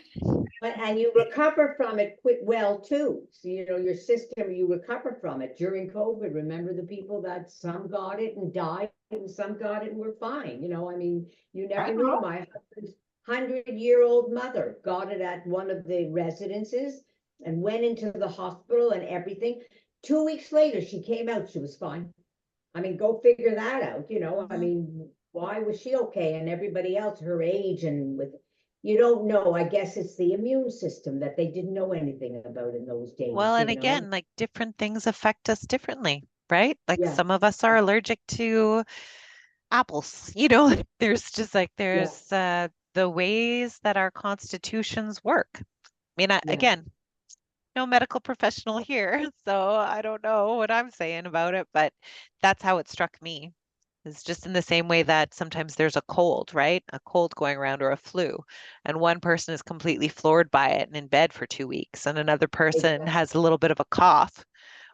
Speaker 2: and you recover from it well too. So, you know, your system, you recover from it during COVID. Remember the people that some got it and died and some got it and were fine. You know, I mean, you
Speaker 3: I
Speaker 2: never knew.
Speaker 3: know.
Speaker 2: My husband's 100-year-old mother got it at one of the residences and went into the hospital and everything. 2 weeks later, she came out. She was fine. I mean, go figure that out, you know. I
Speaker 1: Mhm.
Speaker 2: mean, why was she okay and everybody else her age and with, you don't know. I guess it's the immune system that they didn't know anything about in those
Speaker 1: Well,
Speaker 2: days,
Speaker 1: and
Speaker 2: you know.
Speaker 1: again, like different things affect us differently, right? Like
Speaker 2: Yeah,
Speaker 1: some of us are allergic to apples, you know, there's just like
Speaker 2: yeah,
Speaker 1: the ways that our constitutions work. I mean,
Speaker 2: yeah.
Speaker 1: again, no medical professional here, so I don't know what I'm saying about it, but that's how it struck me. It's just in the same way that sometimes there's a cold, right? A cold going around or a flu, and one person is completely floored by it and in bed for 2 weeks, and another person
Speaker 2: Exactly,
Speaker 1: has a little bit of a cough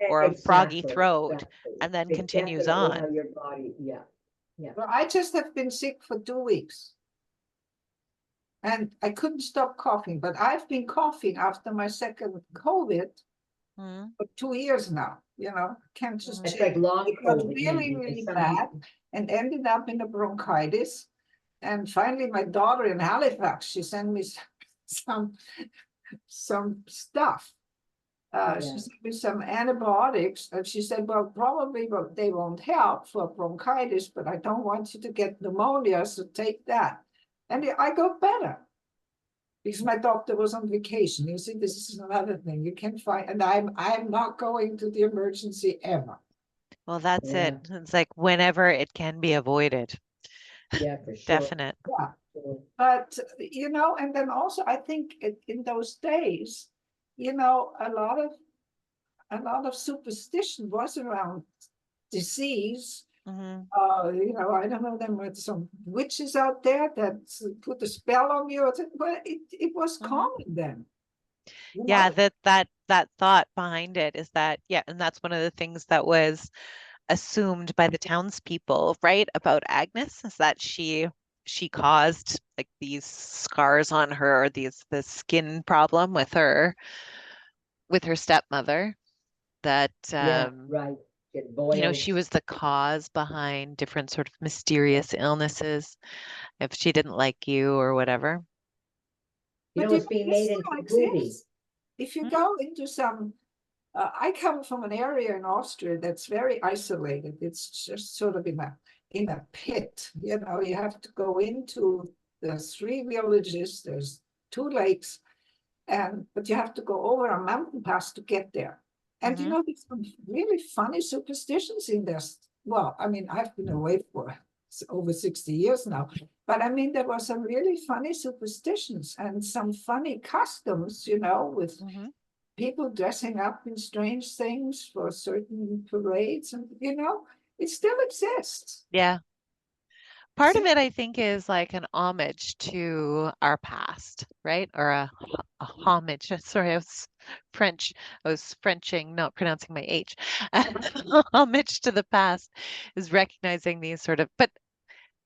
Speaker 1: or a froggy
Speaker 2: exactly,
Speaker 1: throat
Speaker 2: exactly.
Speaker 1: and then
Speaker 2: It's
Speaker 1: continues
Speaker 2: definitely how
Speaker 1: on.
Speaker 2: your body, yeah, yeah.
Speaker 3: Well, I just have been sick for 2 weeks and I couldn't stop coughing, but I've been coughing after my second COVID
Speaker 1: Mm,
Speaker 3: for 2 years now. You know, can't just
Speaker 1: mm,
Speaker 2: It's
Speaker 3: change.
Speaker 2: like long
Speaker 3: It got
Speaker 2: COVID
Speaker 3: really,
Speaker 2: maybe, and
Speaker 3: really
Speaker 2: some
Speaker 3: bad
Speaker 2: people,
Speaker 3: and ended up in a bronchitis. And finally, my daughter in Halifax, she sent me some some stuff. She
Speaker 2: yeah.
Speaker 3: sent me some antibiotics, and she said, "Well, probably, but they won't help for bronchitis. But I don't want you to get pneumonia, so take that." And I got better because my doctor was on vacation. You see, this is another thing you can find, and I'm not going to the emergency ever.
Speaker 1: well, that's it.
Speaker 2: Yeah,
Speaker 1: It's like whenever it can be avoided.
Speaker 2: yeah, for sure.
Speaker 1: Definite.
Speaker 3: Yeah,
Speaker 2: Sure.
Speaker 3: but you know, and then also I think in those days, you know, a lot of superstition was around disease.
Speaker 1: Hmm.
Speaker 3: You know, I don't know, there were some witches out there that put a spell on you, but it was
Speaker 1: Hmm.
Speaker 3: common then, you
Speaker 1: Yeah,
Speaker 3: know?
Speaker 1: that thought behind it is that, yeah, and that's one of the things that was assumed by the townspeople, right, about Agnes is that she caused like these scars on her, or the skin problem with her stepmother, that
Speaker 2: Yeah, right. Get
Speaker 1: she
Speaker 2: boils.
Speaker 1: was the cause behind different sort of mysterious illnesses if she didn't like you or whatever.
Speaker 2: You
Speaker 3: But
Speaker 2: know,
Speaker 3: you
Speaker 2: it's
Speaker 3: know,
Speaker 2: being
Speaker 3: this
Speaker 2: made into
Speaker 3: still
Speaker 2: a movie.
Speaker 3: exists. If you
Speaker 1: Mm,
Speaker 3: go into some, I come from an area in Austria that's very isolated. It's just sort of in a pit. You know, you have to go into the 3 villages. There's 2 lakes, and but you have to go over a mountain pass to get there. And you
Speaker 1: mm-hmm.
Speaker 3: know, there's some really funny superstitions in this. Well, I mean, I've been away for over 60 years now, but I mean, there were some really funny superstitions and some funny customs, you know, with
Speaker 1: Mm-hmm.
Speaker 3: people dressing up in strange things for certain parades, and you know, it still exists.
Speaker 1: Yeah. Part of
Speaker 3: See,
Speaker 1: it, I think, is like an homage to our past, right? Or a homage. Sorry, I was Frenching, not pronouncing my H. Homage to the past is recognizing these sort of,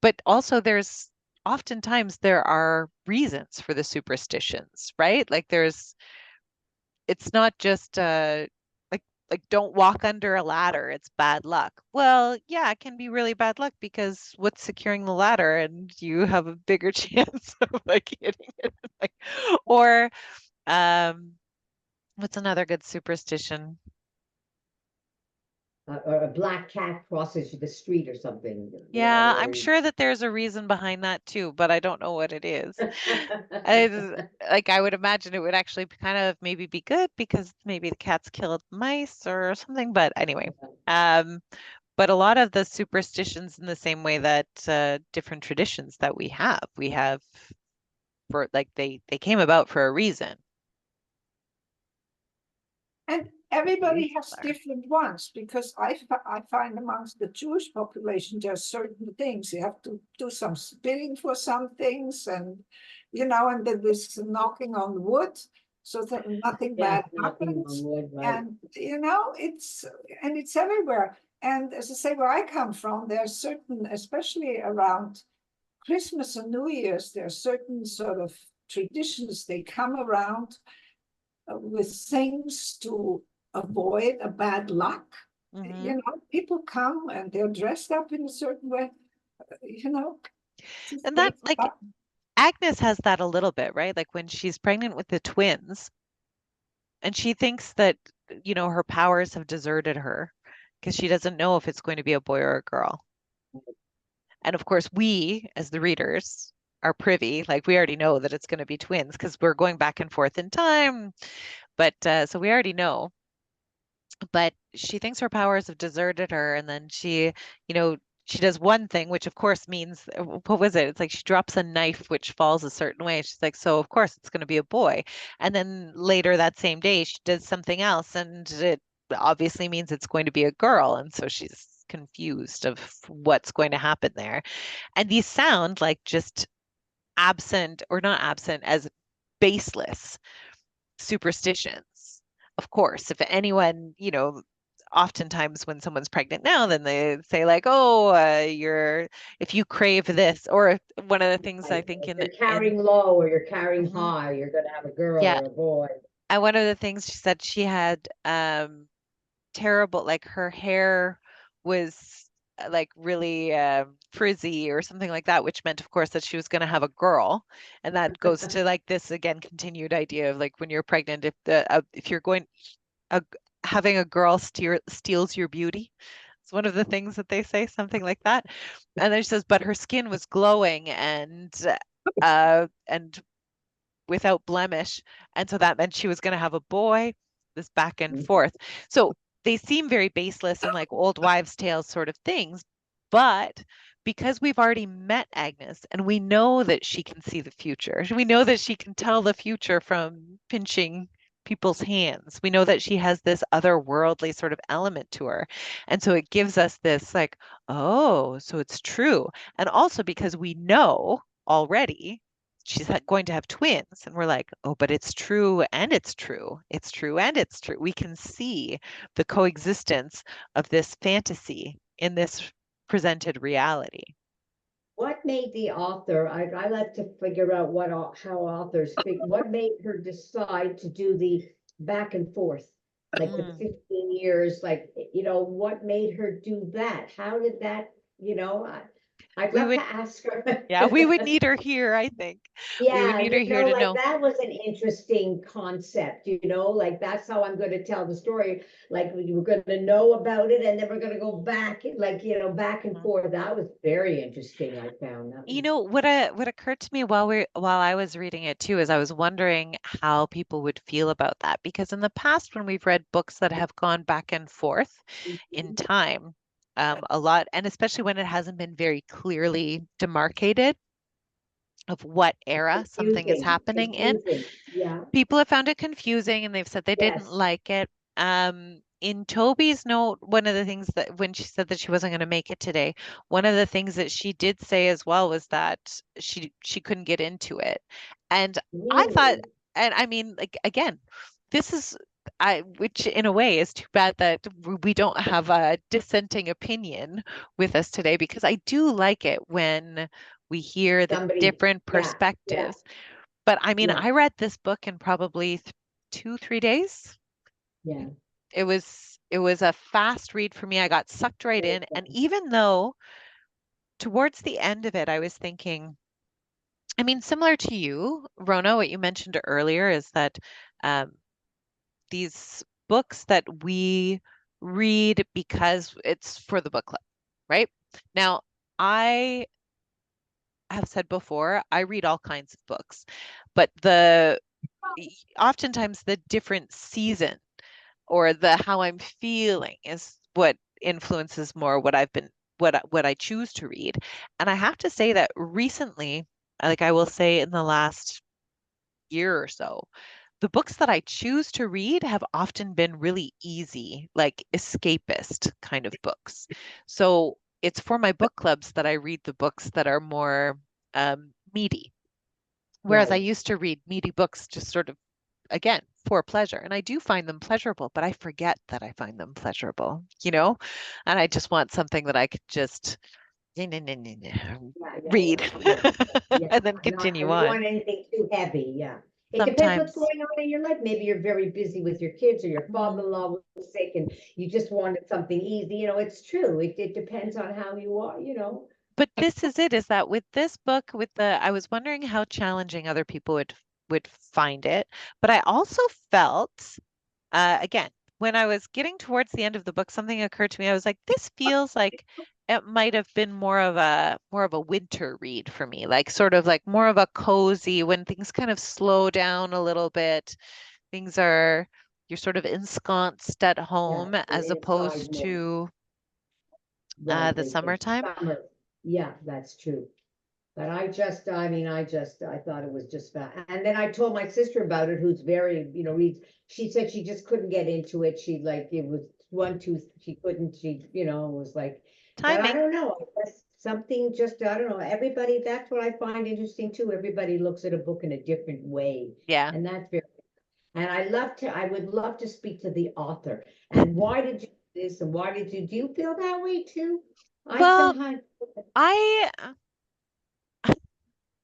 Speaker 1: but also oftentimes there are reasons for the superstitions, right? Like it's not just like don't walk under a ladder, it's bad luck. Well, yeah, it can be really bad luck because what's securing the ladder and you have a bigger chance of like hitting it. Like, or um what's another good superstition?
Speaker 2: Or a black cat crosses the street or something, you know,
Speaker 1: Yeah, I'm
Speaker 2: or
Speaker 1: sure that there's a reason behind that too, but I don't know what it is. Like I would imagine it would actually kind of maybe be good because maybe the cats killed mice or something. But anyway, um, But a lot of the superstitions in the same way that different traditions that we have for like they came about for a reason.
Speaker 3: And
Speaker 1: Very
Speaker 3: everybody has
Speaker 1: similar.
Speaker 3: different ones, because I find amongst the Jewish population, there are certain things you have to do some spinning for some things, and and then this knocking on wood so that nothing
Speaker 2: Yeah,
Speaker 3: bad
Speaker 2: knocking on
Speaker 3: happens.
Speaker 2: wood, right?
Speaker 3: And it's everywhere. And as I say, where I come from, there are certain, especially around Christmas and New Year's, there are certain sort of traditions they come around with things to avoid a bad luck.
Speaker 1: Hmm.
Speaker 3: People come and they're dressed up in a certain way, to
Speaker 1: And that
Speaker 3: stay
Speaker 1: like
Speaker 3: up.
Speaker 1: Agnes has that a little bit, right? Like when she's pregnant with the twins and she thinks that, her powers have deserted her because she doesn't know if it's going to be a boy or a girl. And of course, we as the readers are privy, like we already know that it's going to be twins because we're going back and forth in time. But so we already know. But she thinks her powers have deserted her, and then you know, she does one thing, which of course means what was it? It's like she drops a knife which falls a certain way. She's like, so of course it's going to be a boy. And then later that same day, she does something else, and it obviously means it's going to be a girl. And so she's confused of what's going to happen there. And these sound like just absent or not absent as baseless superstitions. Of course, if anyone, oftentimes when someone's pregnant now, then they say like, "Oh, if you crave this," or one of the things I
Speaker 2: Like,
Speaker 1: think
Speaker 2: if
Speaker 1: in
Speaker 2: you're carrying low or you're carrying
Speaker 1: Mhm.
Speaker 2: high, you're gonna have a girl
Speaker 1: Yeah,
Speaker 2: or a boy.
Speaker 1: and one of the things she said she had terrible, like her hair was like really frizzy or something like that, which meant, of course, that she was going to have a girl. And that goes to like this again continued idea of like when you're pregnant, if you're going a, having a girl steals your beauty. It's one of the things that they say, something like that. And then she says, but her skin was glowing and without blemish. And so that meant she was going to have a boy, this back and forth. So they seem very baseless and like old wives' tales sort of things. But because we've already met Agnes and we know that she can see the future, we know that she can tell the future from pinching people's hands. We know that she has this otherworldly sort of element to her. And so it gives us this like, oh, so it's true. And also because we know already she's going to have twins. And we're like, oh, but it's true and it's true. It's true and it's true. We can see the coexistence of this fantasy in this presented reality.
Speaker 2: What made the author, I like to figure out how authors what made her decide to do the back and forth, like the
Speaker 1: Mm.
Speaker 2: 15 years, like, what made her do that? How did that, I'd
Speaker 1: We
Speaker 2: love to
Speaker 1: would,
Speaker 2: ask her.
Speaker 1: yeah, we would need her here, I think. We would
Speaker 2: Yeah,
Speaker 1: need her here to
Speaker 2: like
Speaker 1: know.
Speaker 2: that was an interesting concept, like that's how I'm going to tell the story. Like we're going to know about it and then we're going to go back, like, back and
Speaker 1: Mhm.
Speaker 2: forth. That was very interesting. I found that
Speaker 1: You
Speaker 2: was.
Speaker 1: know, what occurred to me while I was reading it too is I was wondering how people would feel about that because in the past when we've read books that have gone back and forth in time, a lot, and especially when it hasn't been very clearly demarcated of what era something is
Speaker 2: Confusing,
Speaker 1: happening in,
Speaker 2: confusing. Yeah,
Speaker 1: people have found it confusing and they've said they didn't
Speaker 2: yes.
Speaker 1: like it. In Toby's note, one of the things that when she said that she wasn't going to make it today, one of the things that she did say as well was that she couldn't get into it. And I thought,
Speaker 2: Really?
Speaker 1: and I mean, like again, this is which in a way is too bad that we don't have a dissenting opinion with us today because I do like it when we hear the
Speaker 2: Somebody,
Speaker 1: different
Speaker 2: yeah, yeah,
Speaker 1: perspectives. But I mean,
Speaker 2: yeah,
Speaker 1: I read this book in probably 2, 3 days.
Speaker 2: yeah.
Speaker 1: It was a fast read for me. I got sucked right
Speaker 2: Very
Speaker 1: in. And
Speaker 2: fun.
Speaker 1: even though towards the end of it, I was thinking, I mean, similar to you, Rona, what you mentioned earlier is that um, these books that we read because it's for the book club, right? Now, I have said before, I read all kinds of books, but oftentimes the different season or the how I'm feeling is what influences more what what I choose to read. And I have to say that recently, like I will say in the last year or so, the books that I choose to read have often been really easy, like escapist kind of books. So it's for my book clubs that I read the books that are more meaty. Whereas I
Speaker 2: Right.
Speaker 1: used to read meaty books just sort of, again, for pleasure. And I do find them pleasurable, but I forget that I find them pleasurable, you know? And I just want something that I could just
Speaker 2: Yeah, yeah,
Speaker 1: read
Speaker 2: yeah, yeah, yeah.
Speaker 1: and then
Speaker 2: Not,
Speaker 1: continue
Speaker 2: I don't
Speaker 1: on.
Speaker 2: want anything too heavy, yeah. It depends what's
Speaker 1: Sometimes.
Speaker 2: going on in your life. Maybe you're very busy with your kids or your
Speaker 1: Mhm.
Speaker 2: father-in-law was sick and you just wanted something easy. It's true. It depends on how you are.
Speaker 1: But this is it, is that with this book, I was wondering how challenging other people would find it. But I also felt, again, when I was getting towards the end of the book, something occurred to me. I was like, this feels like it might have been more of a winter read for me, like sort of like more of a cozy when things kind of slow down a little bit. Things are You're sort of ensconced at
Speaker 2: Yeah,
Speaker 1: home
Speaker 2: you're
Speaker 1: as
Speaker 2: inside
Speaker 1: opposed
Speaker 2: more.
Speaker 1: to
Speaker 2: Right,
Speaker 1: the
Speaker 2: the
Speaker 1: summertime.
Speaker 2: summer. Yeah, that's true. But I thought it was just fun. And then I told my sister about it, who's very, reads. She said she just couldn't get into it. She like it was one, two, she couldn't, was like, but I
Speaker 1: Timing.
Speaker 2: don't know. I guess something just, I don't know. Everybody, that's what I find interesting too. Everybody looks at a book in a different way.
Speaker 1: Yeah.
Speaker 2: And that's very, and I would love to speak to the author. And why did you do this? And do you feel that way too? I
Speaker 1: Well,
Speaker 2: sometimes,
Speaker 1: I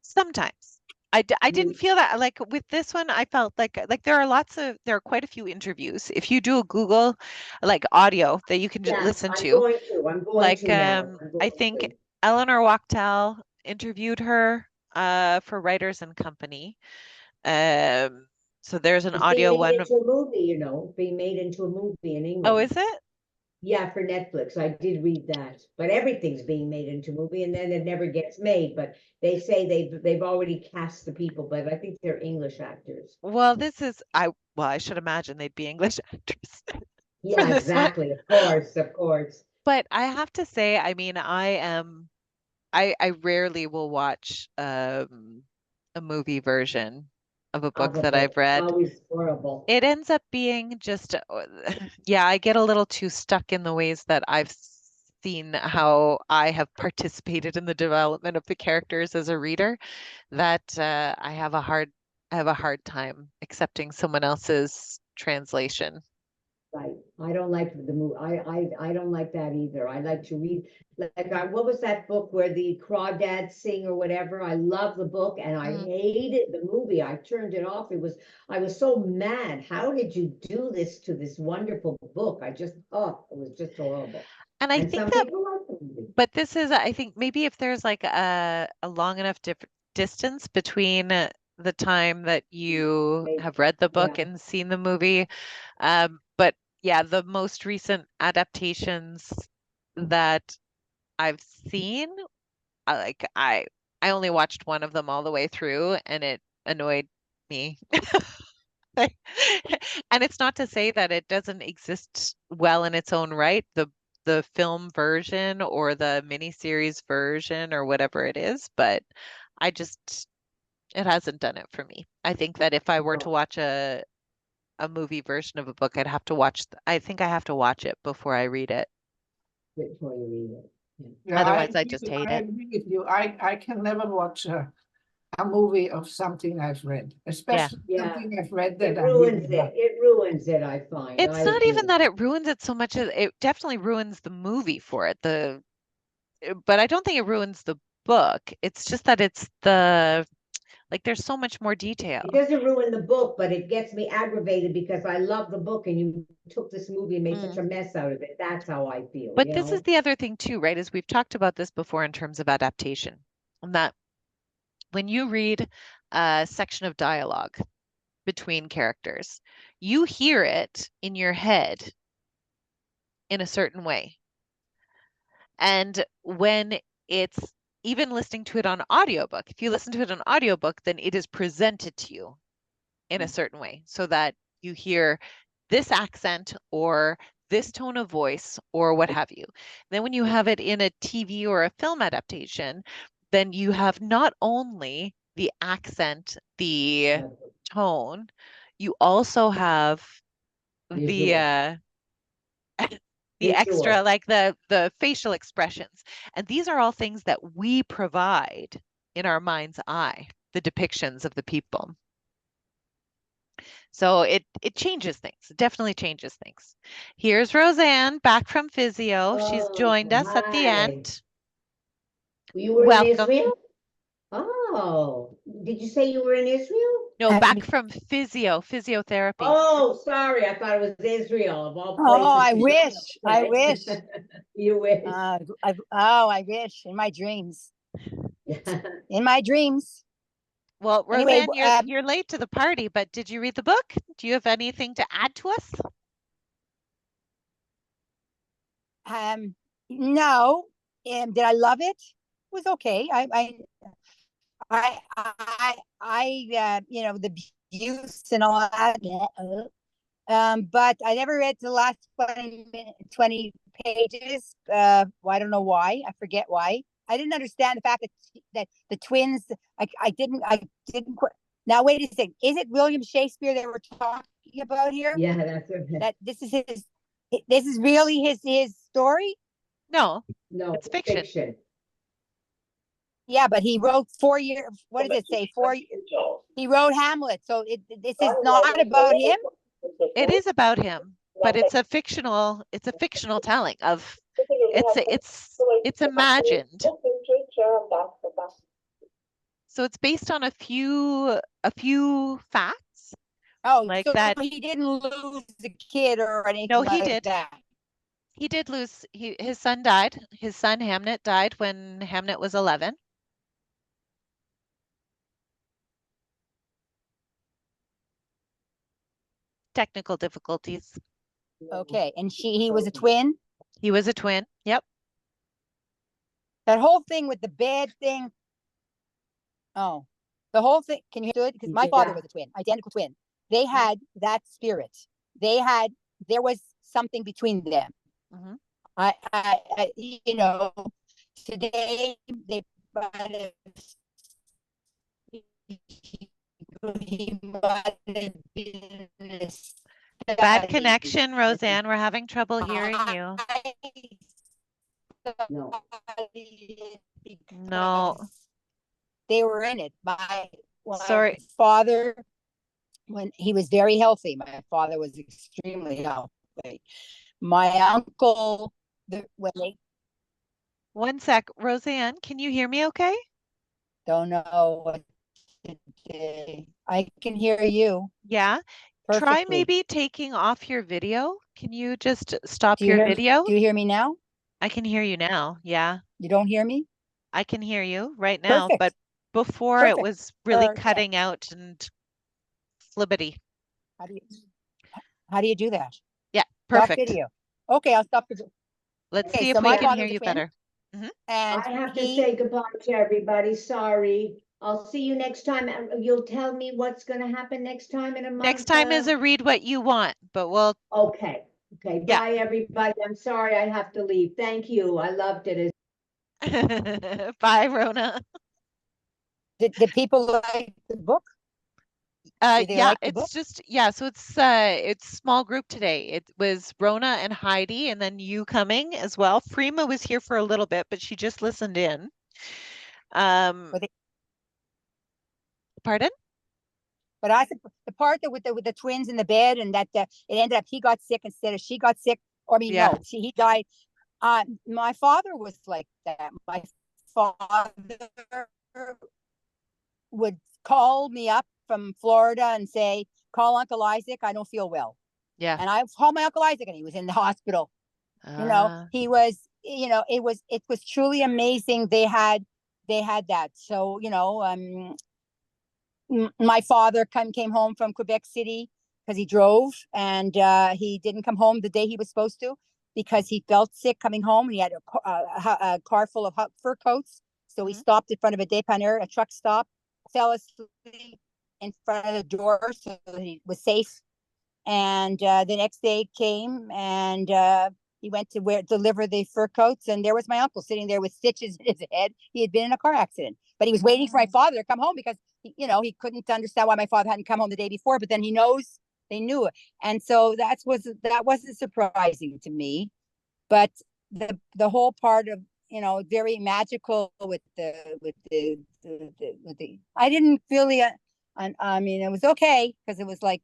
Speaker 1: sometimes I didn't
Speaker 2: you,
Speaker 1: feel that like with this one. I felt like there are quite a few interviews. If you do a Google like audio that you can just
Speaker 2: yeah,
Speaker 1: listen to,
Speaker 2: I'm going
Speaker 1: like
Speaker 2: to now. I'm
Speaker 1: I
Speaker 2: going
Speaker 1: think
Speaker 2: to.
Speaker 1: Eleanor Wachtel interviewed her for Writers and Company. Um, so there's an
Speaker 2: It's being
Speaker 1: audio
Speaker 2: made
Speaker 1: one.
Speaker 2: into a movie, being made into a movie in
Speaker 1: Oh,
Speaker 2: England.
Speaker 1: is it?
Speaker 2: Yeah, for Netflix. I did read that. But everything's being made into a movie and then it never gets made. But they say they've already cast the people, but I think they're English actors.
Speaker 1: Well, I should imagine they'd be English actors for
Speaker 2: Yeah,
Speaker 1: this one.
Speaker 2: exactly. Of course, of course.
Speaker 1: But I have to say, I mean, I rarely will watch a movie version of a book
Speaker 2: Of a
Speaker 1: that I've
Speaker 2: book. It's
Speaker 1: read.
Speaker 2: always horrible.
Speaker 1: It ends up being just, yeah, I get a little too stuck in the ways that I've seen how I have participated in the development of the characters as a reader that I have a hard time accepting someone else's translation.
Speaker 2: Right. I don't like the movie. I don't like that either. I like to read what was that book where the crawdads sing or whatever? I love the book and I
Speaker 1: Mm.
Speaker 2: hated the movie. I turned it off. I was so mad. How did you do this to this wonderful book? It was just horrible.
Speaker 1: And I
Speaker 2: And
Speaker 1: think
Speaker 2: some
Speaker 1: that,
Speaker 2: people like the movie.
Speaker 1: but this is, I think maybe if there's like a long enough distance between the time that you have read the
Speaker 2: Yeah,
Speaker 1: book and seen the movie. But yeah, the most recent adaptations that I've seen, I only watched one of them all the way through and it annoyed me. And it's not to say that it doesn't exist well in its own right, the film version or the miniseries version or whatever it is, but I just it hasn't done it for me. I think that if I were to
Speaker 2: no,
Speaker 1: watch a movie version of a book, I think I have to watch it before I read it.
Speaker 2: before you read it. Yeah.
Speaker 3: Yeah,
Speaker 1: Otherwise, I just hate
Speaker 3: I
Speaker 1: it.
Speaker 3: agree with you. I can never watch a movie of something I've read,
Speaker 1: Yeah.
Speaker 3: especially
Speaker 2: Yeah,
Speaker 3: something I've read that
Speaker 2: it
Speaker 3: I really
Speaker 2: ruins
Speaker 3: love.
Speaker 2: it. It ruins it, I find. I
Speaker 1: It's not even
Speaker 2: agree.
Speaker 1: that it ruins it so much as it definitely ruins the movie for it. But I don't think it ruins the book. It's just that like there's so much more
Speaker 2: It
Speaker 1: detail.
Speaker 2: doesn't ruin the book, but it gets me aggravated because I love the book and you took this movie and made such
Speaker 1: Mm.
Speaker 2: a mess out of it. That's how I feel,
Speaker 1: But
Speaker 2: you
Speaker 1: this is
Speaker 2: know?
Speaker 1: the other thing too, right? Is we've talked about this before in terms of adaptation. And that when you read a section of dialogue between characters, you hear it in your head in a certain way. And when it's even listening to it on audiobook, if you listen to it on audiobook, then it is presented to you in a certain way so that you hear this accent or this tone of voice or what have you. Then when you have it in a TV or a film adaptation, then you have not only the accent, the tone, you also have the
Speaker 2: Visual.
Speaker 1: the extra,
Speaker 2: Visual.
Speaker 1: like the facial expressions. And these are all things that we provide in our mind's eye, the depictions of the people. So it changes things. It definitely changes things. Here's Roseanne back from physio. She's
Speaker 2: Oh,
Speaker 1: joined us at the
Speaker 2: hi.
Speaker 1: end.
Speaker 2: You were in
Speaker 1: Welcome.
Speaker 2: Israel? Oh, did you say you were in Israel?
Speaker 1: No, back from physiotherapy.
Speaker 2: Oh, sorry. I thought it was Israel of all
Speaker 4: Oh,
Speaker 2: places.
Speaker 4: I wish. I wish.
Speaker 2: You wish.
Speaker 4: I wish in my dreams. In my dreams.
Speaker 1: Well,
Speaker 4: Anyway,
Speaker 1: Roseanne, you're late to the party, but did you read the book? Do you have anything to add to us?
Speaker 4: No. Did I love it? It was okay. You know, the abuse and all that. But I never read the last 20 pages. I don't know why. I forget why. I didn't understand the fact that the twins. I didn't. Now wait a second. Is it William Shakespeare that we're talking about here?
Speaker 2: Yeah, that's okay.
Speaker 4: That this is his. This is really his story.
Speaker 1: No,
Speaker 2: No,
Speaker 1: it's fiction.
Speaker 2: fiction.
Speaker 4: Yeah, but he wrote 4 years. What does it say? He wrote Hamlet. So this is not about him.
Speaker 1: It is about him, but it's a fictional telling of it's imagined. So it's based on a few facts.
Speaker 4: Oh,
Speaker 1: like
Speaker 4: so
Speaker 1: that.
Speaker 4: he didn't lose a kid or anything
Speaker 1: No, he
Speaker 4: like
Speaker 1: did.
Speaker 4: that.
Speaker 1: He did lose. His son died. His son Hamnet died when Hamnet was 11. Technical difficulties.
Speaker 4: Okay, and he was a twin.
Speaker 1: He was a twin. Yep.
Speaker 4: That whole thing with the bad thing. Oh, the whole thing. Can you hear it? Because my father was a twin, identical twin. They had that spirit. There was something between them.
Speaker 1: Mm-hmm.
Speaker 4: You know, today they
Speaker 1: Bad connection, Roseanne. We're having trouble hearing you.
Speaker 2: No.
Speaker 1: No.
Speaker 4: They were in it.
Speaker 1: Sorry.
Speaker 4: Father, when he was very healthy, my father was extremely healthy. My uncle, when they
Speaker 1: One sec, Roseanne, can you hear me okay?
Speaker 4: don't know what to do. I can hear you.
Speaker 1: Yeah.
Speaker 4: Perfectly.
Speaker 1: Try maybe taking off your video. Can you just stop your video?
Speaker 4: Do you hear me now?
Speaker 1: I can hear you now. Yeah.
Speaker 4: You don't hear me?
Speaker 1: I can hear you right now,
Speaker 4: Perfect.
Speaker 1: but before it was really cutting out and flibbity.
Speaker 4: How do you do that?
Speaker 1: Yeah, perfect.
Speaker 4: Stop video. Okay, I'll stop the.
Speaker 1: Let's see if we can hear you better.
Speaker 2: Mm-hmm. And I have to say goodbye to everybody. Sorry. I'll see you next time. You'll tell me what's going to happen next time in a month.
Speaker 1: Next time is a read what you want, but we'll.
Speaker 2: Okay. Okay. Yeah. Bye, everybody. I'm sorry I have to leave. Thank you. I loved it.
Speaker 1: Bye, Rona.
Speaker 4: Did people like the book?
Speaker 1: Yeah,
Speaker 4: like
Speaker 1: it's just so it's small group today. It was Rona and Heidi, and then you coming as well. Prima was here for a little bit, but she just listened in. Pardon?
Speaker 4: But I think the part that with the twins in the bed and that it ended up he got sick instead of she got sick. Or I mean, no, he died. My father was like that. My father would call me up from Florida and say, "Call Uncle Isaac. I don't feel well."
Speaker 1: Yeah.
Speaker 4: And I called my Uncle Isaac, and he was in the hospital. You know, he was. You know, it was truly amazing. They had that. So you know, my father came home from Quebec City because he drove, and he didn't come home the day he was supposed to because he felt sick coming home. And he had a car full of fur coats, so he stopped in front of a dépanneur, a truck stop, fell asleep in front of the door so that he was safe. And the next day came, and he went to deliver the fur coats, and there was my uncle sitting there with stitches in his head. He had been in a car accident, but he was waiting for my father to come home because he couldn't understand why my father hadn't come home the day before. But then they knew it, and so that wasn't surprising to me. But the whole part of very magical with the I didn't really I mean, it was okay because it was like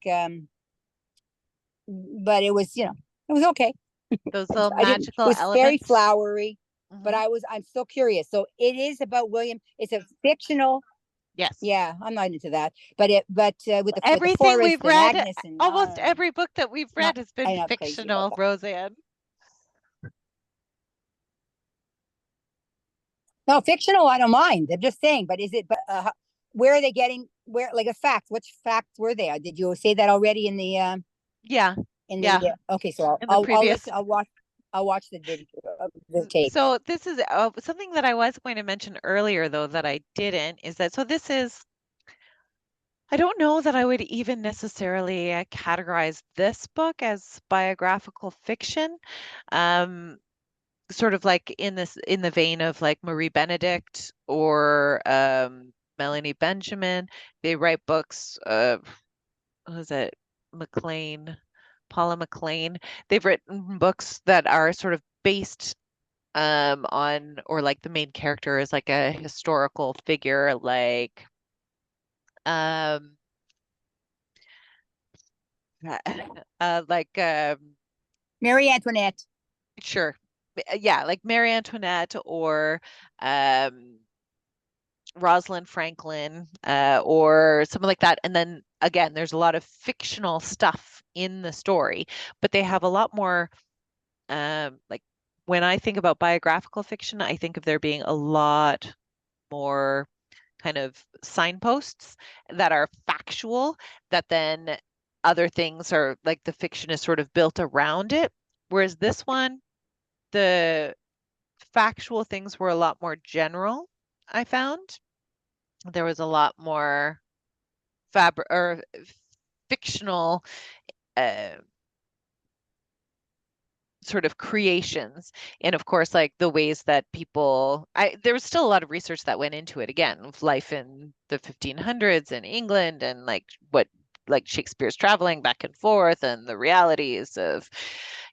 Speaker 4: but it was it was okay.
Speaker 1: Those little
Speaker 4: I didn't. It
Speaker 1: magical
Speaker 4: was very
Speaker 1: elements.
Speaker 4: flowery, but
Speaker 1: Mhm.
Speaker 4: I'm still curious. So it is about William. It's a fictional.
Speaker 1: Yes.
Speaker 4: Yeah, I'm not into that. But with the
Speaker 1: Everything
Speaker 4: forest
Speaker 1: we've
Speaker 4: and
Speaker 1: read,
Speaker 4: Agnes and
Speaker 1: almost every book that we've read has been
Speaker 4: I'm not crazy about
Speaker 1: fictional,
Speaker 4: that.
Speaker 1: Roseanne.
Speaker 4: No, fictional. I don't mind. I'm just saying. But is it? But where are they getting? Where like a fact? Which facts were there? Did you say that already in the
Speaker 1: Yeah.
Speaker 4: in
Speaker 1: Yeah.
Speaker 4: the? Okay, so
Speaker 1: In the
Speaker 4: I'll
Speaker 1: previous.
Speaker 4: listen. I'll watch the video, the tape.
Speaker 1: So this is something that I was going to mention earlier, though, that I didn't, is that, so this is, I don't know that I would even necessarily categorize this book as biographical fiction. Sort of like in the vein of like Marie Benedict or Melanie Benjamin. They write books of, what is it, McLean, Paula McLean. They've written books that are sort of based on, or like the main character is like a historical figure, like um like
Speaker 4: Marie Antoinette.
Speaker 1: sure, yeah, like Marie Antoinette or um Rosalind Franklin, or something like that. And then again, there's a lot of fictional stuff in the story, but they have a lot more, like when I think about biographical fiction, I think of there being a lot more kind of signposts that are factual, that then other things are like the fiction is sort of built around it. Whereas this one, the factual things were a lot more general, I found. There was a lot more fabric or fictional uh, sort of creations, and of course like the ways that people, there was still a lot of research that went into it, again, of life in the 1500s in England, and like what, like Shakespeare's traveling back and forth and the realities of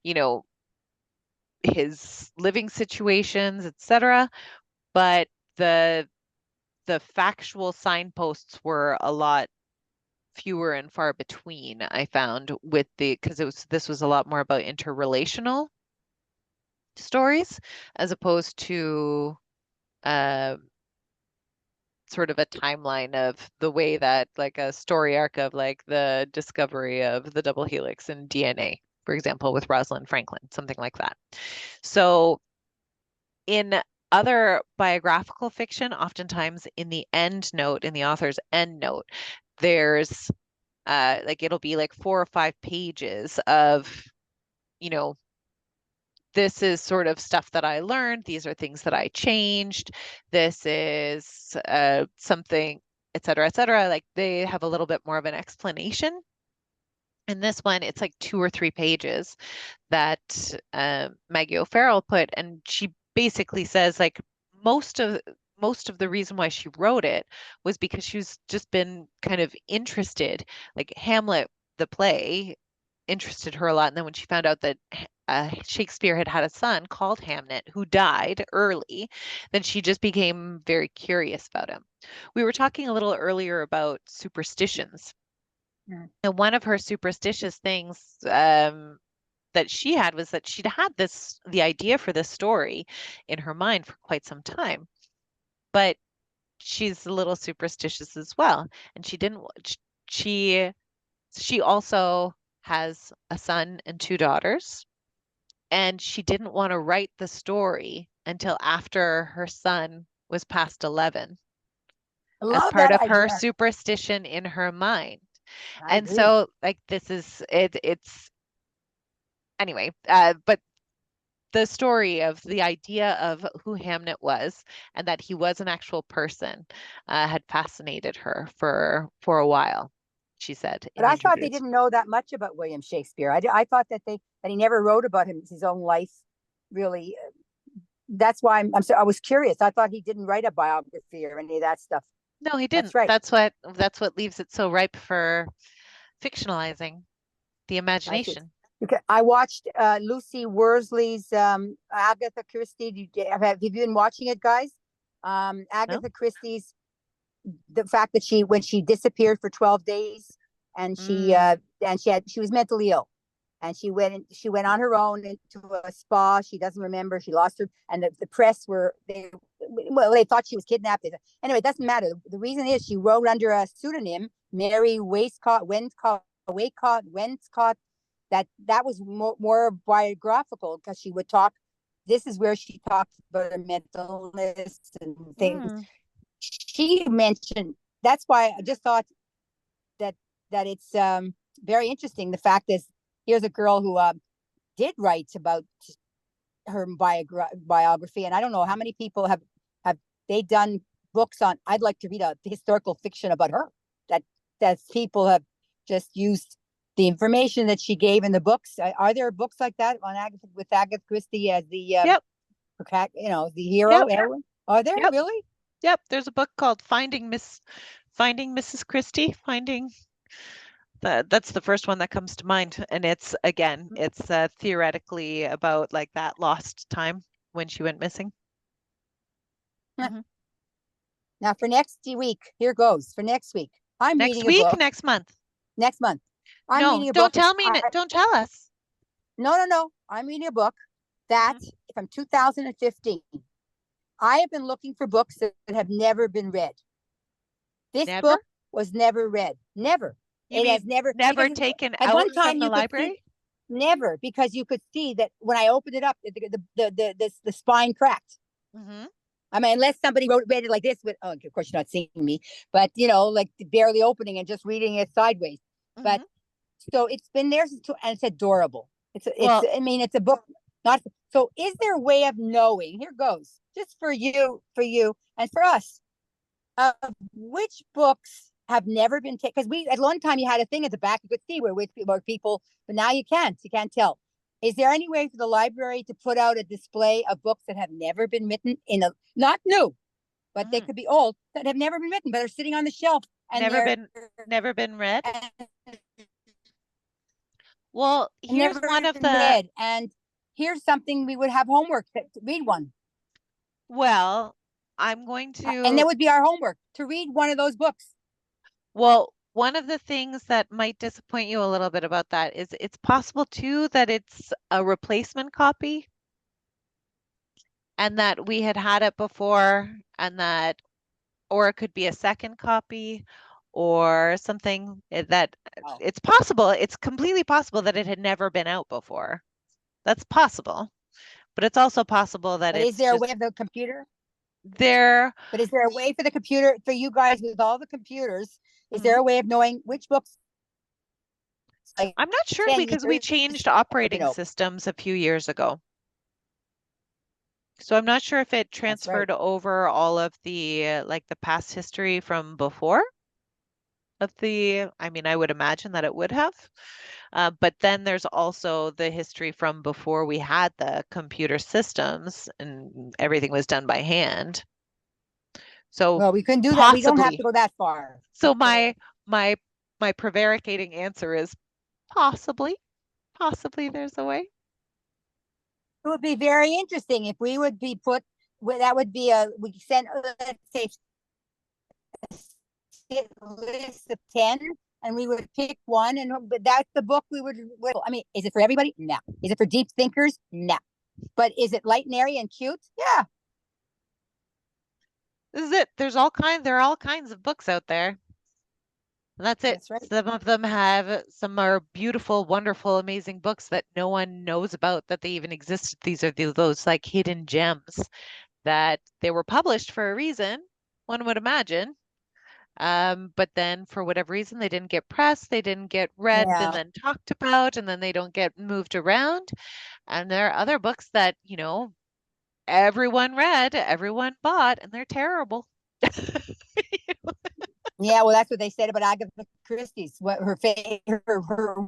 Speaker 1: you know his living situations, etc. But the factual signposts were a lot fewer and far between, I found, with because this was a lot more about interrelational stories as opposed to uh, sort of a timeline of the way that like a story arc of like the discovery of the double helix in DNA, for example, with Rosalind Franklin, something like that. So in other biographical fiction, oftentimes in the end note, in the author's end note, there's like it'll be like 4 or 5 pages of, you know, this is sort of stuff that I learned. These are things that I changed. This is something, et cetera, et cetera. Like they have a little bit more of an explanation. In this one, it's like 2 or 3 pages that Maggie O'Farrell put, and she basically says like most of the reason why she wrote it was because she's just been kind of interested, like Hamlet, the play, interested her a lot. And then when she found out that Shakespeare had a son called Hamnet who died early, then she just became very curious about him. We were talking a little earlier about superstitions.
Speaker 4: Yeah.
Speaker 1: And one of her superstitious things that she had was that she'd had the idea for this story in her mind for quite some time, but she's a little superstitious as well. And she also has a son and 2 daughters, and she didn't want to write the story until after her son was past 11
Speaker 4: I
Speaker 1: as
Speaker 4: love
Speaker 1: part
Speaker 4: that
Speaker 1: of her
Speaker 4: idea.
Speaker 1: superstition in her mind.
Speaker 4: I
Speaker 1: And
Speaker 4: agree.
Speaker 1: so like this is it's anyway, but the story of the idea of who Hamnet was and that he was an actual person had fascinated her for a while. she said
Speaker 4: But
Speaker 1: in
Speaker 4: I thought they
Speaker 1: interviews.
Speaker 4: didn't know that much about William Shakespeare. I thought that he never wrote about his own life, really. That's why I was curious. I thought he didn't write a biography or any of that stuff.
Speaker 1: No, he
Speaker 4: That's
Speaker 1: didn't.
Speaker 4: right.
Speaker 1: That's what leaves it so ripe for fictionalizing the
Speaker 4: I see.
Speaker 1: imagination.
Speaker 4: Okay. I watched Lucy Worsley's Agatha Christie. Have you been watching it, guys?
Speaker 1: No?
Speaker 4: Agatha Christie's, the fact that when she disappeared for 12 days and she was mentally ill, and she went on her own into a spa. She doesn't remember. She lost her, and the press they thought she was kidnapped. Anyway, it doesn't matter. The reason is she wrote under a pseudonym, Mary Waincott. That was more biographical, because she would talk. This is where she talked about her mental illness and things. She mentioned. That's why I just thought that it's very interesting. The fact is, here's a girl who did write about her biography, and I don't know how many people have they done books on. I'd like to read a historical fiction about her. That people have just used the information that she gave in the books. Are there books like that on Agatha Christie as the
Speaker 1: Yep.
Speaker 4: the hero?
Speaker 1: Yep.
Speaker 4: Are there
Speaker 1: Yep.
Speaker 4: really?
Speaker 1: Yep. There's a book called Finding Mrs. Christie. That's the first one that comes to mind, and it's theoretically about like that lost time when she went missing.
Speaker 4: Now for next week, here goes. For next week, I'm reading a book.
Speaker 1: Next month.
Speaker 4: Next month, I'm
Speaker 1: No,
Speaker 4: reading a
Speaker 1: don't
Speaker 4: book.
Speaker 1: tell me. Don't tell us.
Speaker 4: No. I'm reading a book that from 2015. I have been looking for books that have never been read. This book was never read. Never.
Speaker 1: It has never taken out from the library?
Speaker 4: Never, because you could see that when I opened it up, the spine cracked. I mean, unless somebody read it like this, with of course you're not seeing me, but like barely opening and just reading it sideways. But so it's been there since, and it's adorable. I mean, it's a book. Not so. Is there a way of knowing? Here goes, just for you, and for us, which books have never been taken? Because at one time you had a thing at the back you could see where people, but now you can't. You can't tell. Is there any way for the library to put out a display of books that have never been written not new, but they could be old, that have never been written, but are sitting on the shelf and
Speaker 1: never been read? Well, here's one of the
Speaker 4: and here's something we would have homework to read one.
Speaker 1: Well, I'm going to,
Speaker 4: and that would be our homework, to read one of those books.
Speaker 1: Well, one of the things that might disappoint you a little bit about that is it's possible too that it's a replacement copy, and that we had it before, and or it could be a second copy or something. That it's possible. It's completely possible that it had never been out before. That's possible. But it's also possible that
Speaker 4: is there a way of the computer? But is there a way for the computer, for you guys with all the computers, is there a way of knowing which books?
Speaker 1: I'm not sure, because we changed operating systems a few years ago. So I'm not sure if it transferred over all of the the past history from before I mean, I would imagine that it would have. But then there's also the history from before we had the computer systems and everything was done by hand. So
Speaker 4: we couldn't do that. We don't have to go that far.
Speaker 1: So my prevaricating answer is possibly there's a way.
Speaker 4: It would be very interesting if we would be put. That would be we send, let's say, a list of 10, and we would pick one, and that's the book we would. I mean, is it for everybody? No. Is it for deep thinkers? No. But is it light and airy and cute? Yeah.
Speaker 1: This is it. There are all kinds of books out there. And that's it. That's right. Some of them are beautiful, wonderful, amazing books that no one knows about, that they even existed. These are those like hidden gems that they were published for a reason, one would imagine. But then for whatever reason, they didn't get pressed, they didn't get read and then talked about, and then they don't get moved around. And there are other books that, everyone read, everyone bought, and they're terrible.
Speaker 4: Yeah, well, that's what they said about Agatha Christie's. What her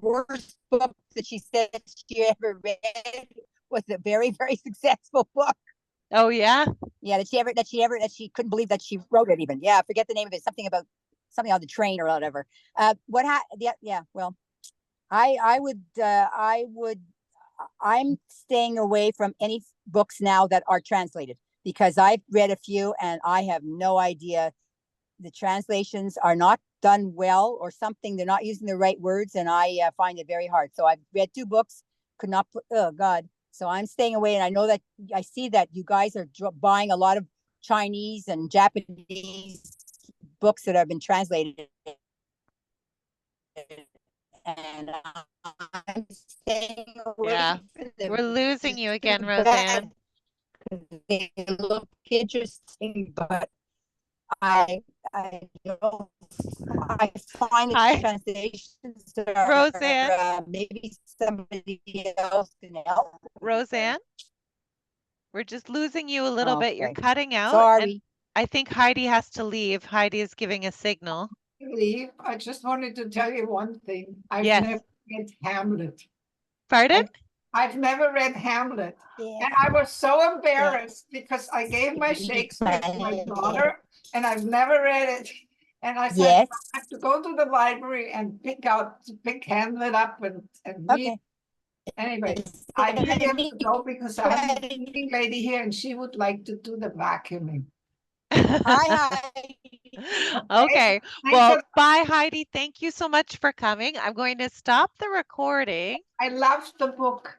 Speaker 4: worst book that she said she ever read was a very, very successful book.
Speaker 1: Oh yeah.
Speaker 4: Yeah, that she couldn't believe that she wrote it even. Yeah, I forget the name of it. Something about something on the train or whatever. Yeah, well, I'm staying away from any books now that are translated because I've read a few and I have no idea. The translations are not done well or something. They're not using the right words, and I find it very hard. So I've read 2 books, could not put, oh God. So I'm staying away, and I know that I see that you guys are buying a lot of Chinese and Japanese books that have been translated. And I'm staying away
Speaker 1: Yeah.
Speaker 4: from them
Speaker 1: We're losing
Speaker 4: just
Speaker 1: you
Speaker 4: too
Speaker 1: again,
Speaker 4: bad.
Speaker 1: Roseanne.
Speaker 4: They look interesting, but I don't. I find the
Speaker 1: Hi,
Speaker 4: translations are
Speaker 1: Roseanne.
Speaker 4: maybe somebody else can help.
Speaker 1: Roseanne, we're just losing you a little bit. You're
Speaker 4: Okay,
Speaker 1: cutting out, and
Speaker 4: sorry.
Speaker 1: I think Heidi has to leave. Heidi is giving a signal.
Speaker 3: Leave. I just wanted to tell you one thing. I've
Speaker 1: Yes.
Speaker 3: never read Hamlet.
Speaker 1: Pardon?
Speaker 3: I've never read Hamlet.
Speaker 4: Yeah.
Speaker 3: And I was so embarrassed because I gave my Shakespeare to my daughter and I've never read it. And I said,
Speaker 4: Yes.
Speaker 3: I have to go to the library and pick Hamlet up and read.
Speaker 4: Okay.
Speaker 3: Anyway, I really have to go because I have a cleaning lady here and she would like to do the vacuuming.
Speaker 4: Hi.
Speaker 1: Okay.
Speaker 3: Thanks
Speaker 1: Well, bye, Heidi. Thank you so much for coming. I'm going to stop the recording.
Speaker 3: I loved the book.